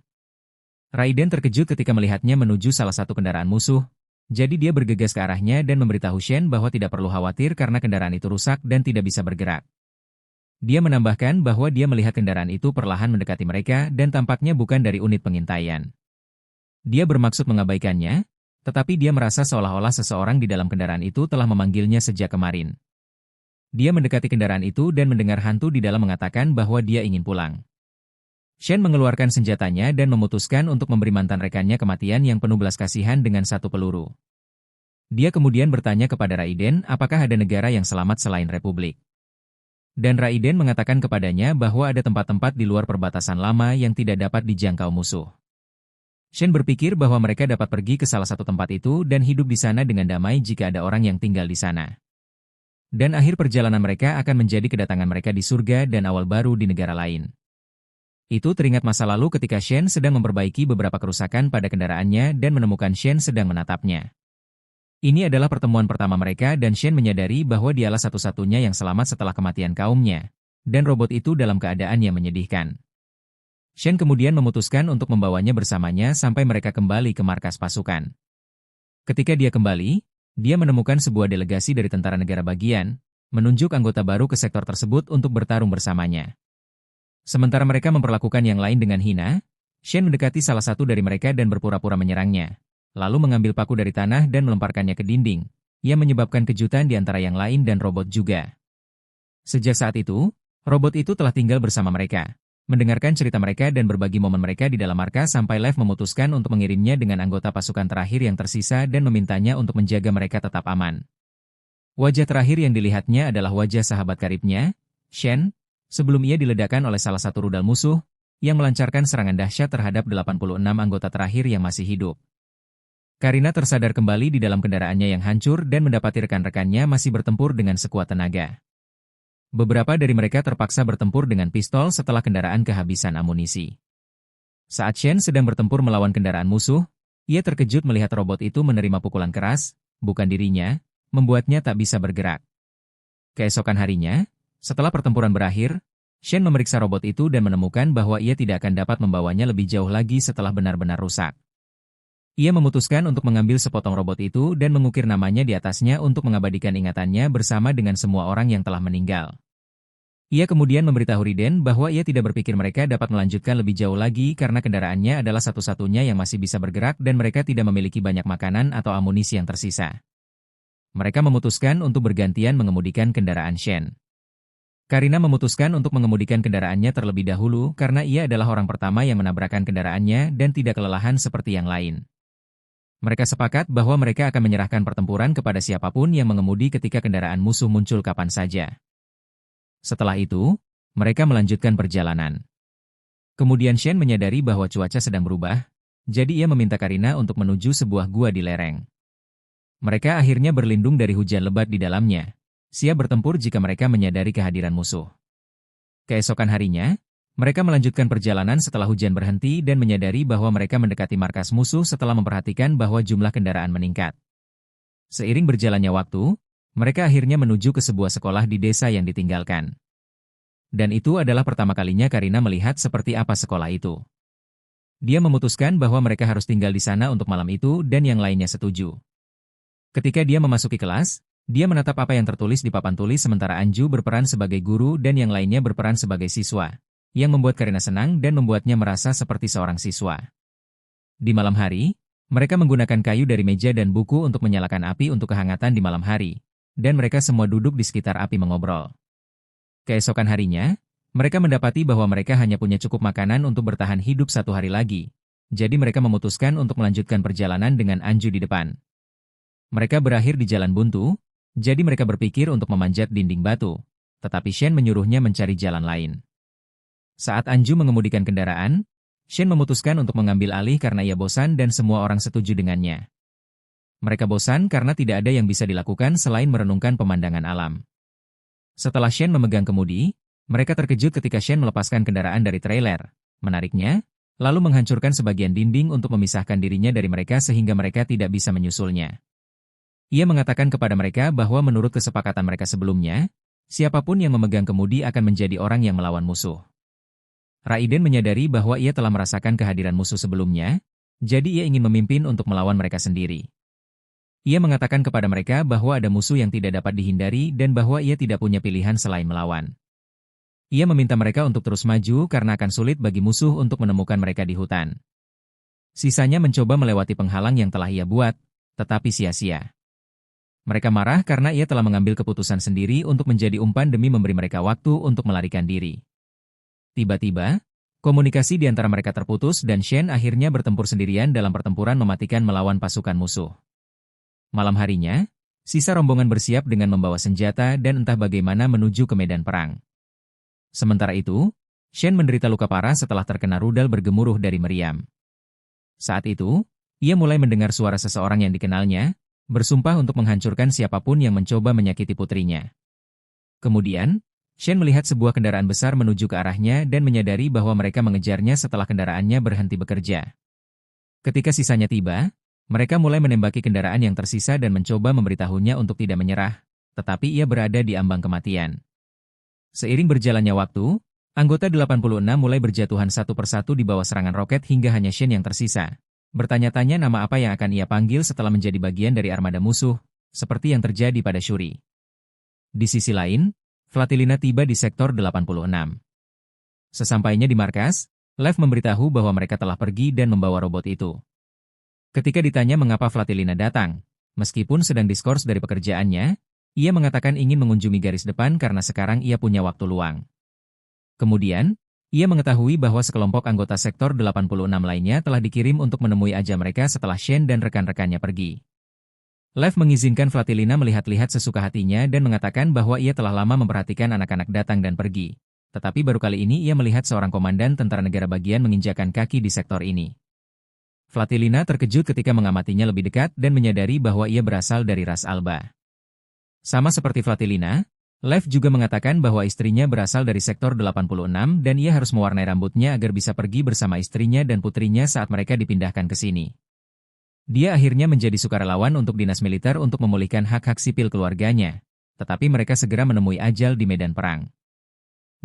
Speaker 1: Raiden terkejut ketika melihatnya menuju salah satu kendaraan musuh, jadi dia bergegas ke arahnya dan memberitahu Shen bahwa tidak perlu khawatir karena kendaraan itu rusak dan tidak bisa bergerak. Dia menambahkan bahwa dia melihat kendaraan itu perlahan mendekati mereka dan tampaknya bukan dari unit pengintaian. Dia bermaksud mengabaikannya, tetapi dia merasa seolah-olah seseorang di dalam kendaraan itu telah memanggilnya sejak kemarin. Dia mendekati kendaraan itu dan mendengar hantu di dalam mengatakan bahwa dia ingin pulang. Shen mengeluarkan senjatanya dan memutuskan untuk memberi mantan rekannya kematian yang penuh belas kasihan dengan satu peluru. Dia kemudian bertanya kepada Raiden apakah ada negara yang selamat selain Republik. Dan Raiden mengatakan kepadanya bahwa ada tempat-tempat di luar perbatasan lama yang tidak dapat dijangkau musuh. Shen berpikir bahwa mereka dapat pergi ke salah satu tempat itu dan hidup di sana dengan damai jika ada orang yang tinggal di sana. Dan akhir perjalanan mereka akan menjadi kedatangan mereka di surga dan awal baru di negara lain. Itu teringat masa lalu ketika Shen sedang memperbaiki beberapa kerusakan pada kendaraannya dan menemukan Shen sedang menatapnya. Ini adalah pertemuan pertama mereka dan Shen menyadari bahwa dialah satu-satunya yang selamat setelah kematian kaumnya, dan robot itu dalam keadaan yang menyedihkan. Shen kemudian memutuskan untuk membawanya bersamanya sampai mereka kembali ke markas pasukan. Ketika dia kembali, dia menemukan sebuah delegasi dari tentara negara bagian, menunjuk anggota baru ke sektor tersebut untuk bertarung bersamanya. Sementara mereka memperlakukan yang lain dengan hina, Shen mendekati salah satu dari mereka dan berpura-pura menyerangnya, lalu mengambil paku dari tanah dan melemparkannya ke dinding, yang menyebabkan kejutan di antara yang lain dan robot juga. Sejak saat itu, robot itu telah tinggal bersama mereka, mendengarkan cerita mereka dan berbagi momen mereka di dalam markas sampai Lev memutuskan untuk mengirimnya dengan anggota pasukan terakhir yang tersisa dan memintanya untuk menjaga mereka tetap aman. Wajah terakhir yang dilihatnya adalah wajah sahabat karibnya, Shen, sebelum ia diledakkan oleh salah satu rudal musuh, yang melancarkan serangan dahsyat terhadap 86 anggota terakhir yang masih hidup. Karina tersadar kembali di dalam kendaraannya yang hancur dan mendapati rekan-rekannya masih bertempur dengan sekuat tenaga. Beberapa dari mereka terpaksa bertempur dengan pistol setelah kendaraan kehabisan amunisi. Saat Shen sedang bertempur melawan kendaraan musuh, ia terkejut melihat robot itu menerima pukulan keras, bukan dirinya, membuatnya tak bisa bergerak. Keesokan harinya, setelah pertempuran berakhir, Shen memeriksa robot itu dan menemukan bahwa ia tidak akan dapat membawanya lebih jauh lagi setelah benar-benar rusak. Ia memutuskan untuk mengambil sepotong robot itu dan mengukir namanya di atasnya untuk mengabadikan ingatannya bersama dengan semua orang yang telah meninggal. Ia kemudian memberitahu Riden bahwa ia tidak berpikir mereka dapat melanjutkan lebih jauh lagi karena kendaraannya adalah satu-satunya yang masih bisa bergerak dan mereka tidak memiliki banyak makanan atau amunisi yang tersisa. Mereka memutuskan untuk bergantian mengemudikan kendaraan Shen. Karina memutuskan untuk mengemudikan kendaraannya terlebih dahulu karena ia adalah orang pertama yang menabrakkan kendaraannya dan tidak kelelahan seperti yang lain. Mereka sepakat bahwa mereka akan menyerahkan pertempuran kepada siapapun yang mengemudi ketika kendaraan musuh muncul kapan saja. Setelah itu, mereka melanjutkan perjalanan. Kemudian Shen menyadari bahwa cuaca sedang berubah, jadi ia meminta Karina untuk menuju sebuah gua di lereng. Mereka akhirnya berlindung dari hujan lebat di dalamnya, siap bertempur jika mereka menyadari kehadiran musuh. Keesokan harinya, mereka melanjutkan perjalanan setelah hujan berhenti dan menyadari bahwa mereka mendekati markas musuh setelah memperhatikan bahwa jumlah kendaraan meningkat. Seiring berjalannya waktu, mereka akhirnya menuju ke sebuah sekolah di desa yang ditinggalkan. Dan itu adalah pertama kalinya Karina melihat seperti apa sekolah itu. Dia memutuskan bahwa mereka harus tinggal di sana untuk malam itu dan yang lainnya setuju. Ketika dia memasuki kelas, dia menatap apa yang tertulis di papan tulis sementara Anju berperan sebagai guru dan yang lainnya berperan sebagai siswa, yang membuat Karina senang dan membuatnya merasa seperti seorang siswa. Di malam hari, mereka menggunakan kayu dari meja dan buku untuk menyalakan api untuk kehangatan di malam hari, dan mereka semua duduk di sekitar api mengobrol. Keesokan harinya, mereka mendapati bahwa mereka hanya punya cukup makanan untuk bertahan hidup 1 hari lagi, jadi mereka memutuskan untuk melanjutkan perjalanan dengan Anju di depan. Mereka berakhir di jalan buntu, jadi mereka berpikir untuk memanjat dinding batu, tetapi Shen menyuruhnya mencari jalan lain. Saat Anju mengemudikan kendaraan, Shen memutuskan untuk mengambil alih karena ia bosan dan semua orang setuju dengannya. Mereka bosan karena tidak ada yang bisa dilakukan selain merenungkan pemandangan alam. Setelah Shen memegang kemudi, mereka terkejut ketika Shen melepaskan kendaraan dari trailer, menariknya, lalu menghancurkan sebagian dinding untuk memisahkan dirinya dari mereka sehingga mereka tidak bisa menyusulnya. Ia mengatakan kepada mereka bahwa menurut kesepakatan mereka sebelumnya, siapapun yang memegang kemudi akan menjadi orang yang melawan musuh. Raiden menyadari bahwa ia telah merasakan kehadiran musuh sebelumnya, jadi ia ingin memimpin untuk melawan mereka sendiri. Ia mengatakan kepada mereka bahwa ada musuh yang tidak dapat dihindari dan bahwa ia tidak punya pilihan selain melawan. Ia meminta mereka untuk terus maju karena akan sulit bagi musuh untuk menemukan mereka di hutan. Sisanya mencoba melewati penghalang yang telah ia buat, tetapi sia-sia. Mereka marah karena ia telah mengambil keputusan sendiri untuk menjadi umpan demi memberi mereka waktu untuk melarikan diri. Tiba-tiba, komunikasi di antara mereka terputus dan Shen akhirnya bertempur sendirian dalam pertempuran mematikan melawan pasukan musuh. Malam harinya, sisa rombongan bersiap dengan membawa senjata dan entah bagaimana menuju ke medan perang. Sementara itu, Shen menderita luka parah setelah terkena rudal bergemuruh dari meriam. Saat itu, ia mulai mendengar suara seseorang yang dikenalnya, bersumpah untuk menghancurkan siapapun yang mencoba menyakiti putrinya. Kemudian, Shen melihat sebuah kendaraan besar menuju ke arahnya dan menyadari bahwa mereka mengejarnya setelah kendaraannya berhenti bekerja. Ketika sisanya tiba, mereka mulai menembaki kendaraan yang tersisa dan mencoba memberitahunya untuk tidak menyerah, tetapi ia berada di ambang kematian. Seiring berjalannya waktu, anggota 86 mulai berjatuhan satu persatu di bawah serangan roket hingga hanya Shen yang tersisa. Bertanya-tanya nama apa yang akan ia panggil setelah menjadi bagian dari armada musuh, seperti yang terjadi pada Shuri. Di sisi lain, Flatilina tiba di sektor 86. Sesampainya di markas, Lev memberitahu bahwa mereka telah pergi dan membawa robot itu. Ketika ditanya mengapa Flatilina datang, meskipun sedang diskors dari pekerjaannya, ia mengatakan ingin mengunjungi garis depan karena sekarang ia punya waktu luang. Kemudian, ia mengetahui bahwa sekelompok anggota sektor 86 lainnya telah dikirim untuk menemui aja mereka setelah Shen dan rekan-rekannya pergi. Lev mengizinkan Flatilina melihat-lihat sesuka hatinya dan mengatakan bahwa ia telah lama memperhatikan anak-anak datang dan pergi. Tetapi baru kali ini ia melihat seorang komandan tentara negara bagian menginjakan kaki di sektor ini. Flatilina terkejut ketika mengamatinya lebih dekat dan menyadari bahwa ia berasal dari ras Alba. Sama seperti Flatilina, Lev juga mengatakan bahwa istrinya berasal dari sektor 86 dan ia harus mewarnai rambutnya agar bisa pergi bersama istrinya dan putrinya saat mereka dipindahkan ke sini. Dia akhirnya menjadi sukarelawan untuk dinas militer untuk memulihkan hak-hak sipil keluarganya, tetapi mereka segera menemui ajal di medan perang.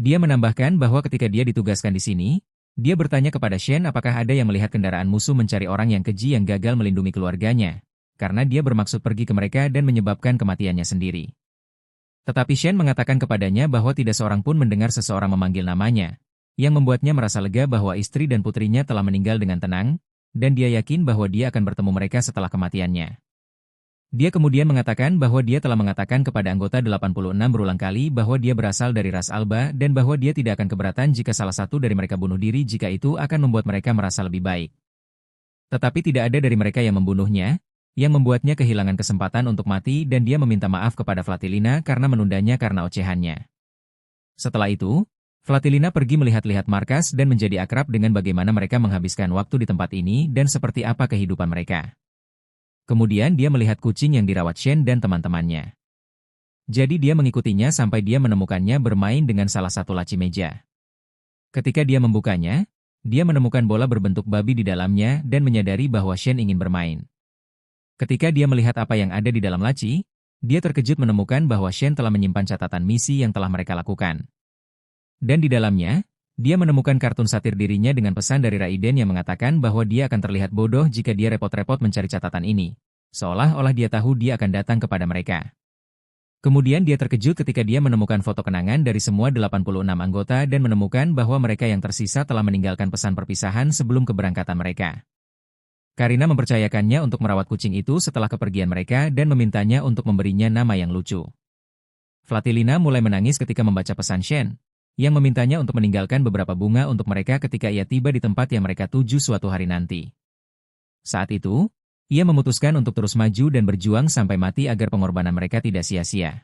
Speaker 1: Dia menambahkan bahwa ketika dia ditugaskan di sini, dia bertanya kepada Shen apakah ada yang melihat kendaraan musuh mencari orang yang keji yang gagal melindungi keluarganya, karena dia bermaksud pergi ke mereka dan menyebabkan kematiannya sendiri. Tetapi Shen mengatakan kepadanya bahwa tidak seorang pun mendengar seseorang memanggil namanya, yang membuatnya merasa lega bahwa istri dan putrinya telah meninggal dengan tenang, dan dia yakin bahwa dia akan bertemu mereka setelah kematiannya. Dia kemudian mengatakan bahwa dia telah mengatakan kepada anggota 86 berulang kali bahwa dia berasal dari ras Alba dan bahwa dia tidak akan keberatan jika salah satu dari mereka bunuh diri jika itu akan membuat mereka merasa lebih baik. Tetapi tidak ada dari mereka yang membunuhnya, yang membuatnya kehilangan kesempatan untuk mati dan dia meminta maaf kepada Flatilina karena menundanya karena ocehannya. Setelah itu, Flatilina pergi melihat-lihat markas dan menjadi akrab dengan bagaimana mereka menghabiskan waktu di tempat ini dan seperti apa kehidupan mereka. Kemudian dia melihat kucing yang dirawat Shen dan teman-temannya. Jadi dia mengikutinya sampai dia menemukannya bermain dengan salah satu laci meja. Ketika dia membukanya, dia menemukan bola berbentuk babi di dalamnya dan menyadari bahwa Shen ingin bermain. Ketika dia melihat apa yang ada di dalam laci, dia terkejut menemukan bahwa Shen telah menyimpan catatan misi yang telah mereka lakukan. Dan di dalamnya, dia menemukan kartun satir dirinya dengan pesan dari Raiden yang mengatakan bahwa dia akan terlihat bodoh jika dia repot-repot mencari catatan ini. Seolah-olah dia tahu dia akan datang kepada mereka. Kemudian dia terkejut ketika dia menemukan foto kenangan dari semua 86 anggota dan menemukan bahwa mereka yang tersisa telah meninggalkan pesan perpisahan sebelum keberangkatan mereka. Karina mempercayakannya untuk merawat kucing itu setelah kepergian mereka dan memintanya untuk memberinya nama yang lucu. Flatilina mulai menangis ketika membaca pesan Shen, yang memintanya untuk meninggalkan beberapa bunga untuk mereka ketika ia tiba di tempat yang mereka tuju suatu hari nanti. Saat itu, ia memutuskan untuk terus maju dan berjuang sampai mati agar pengorbanan mereka tidak sia-sia.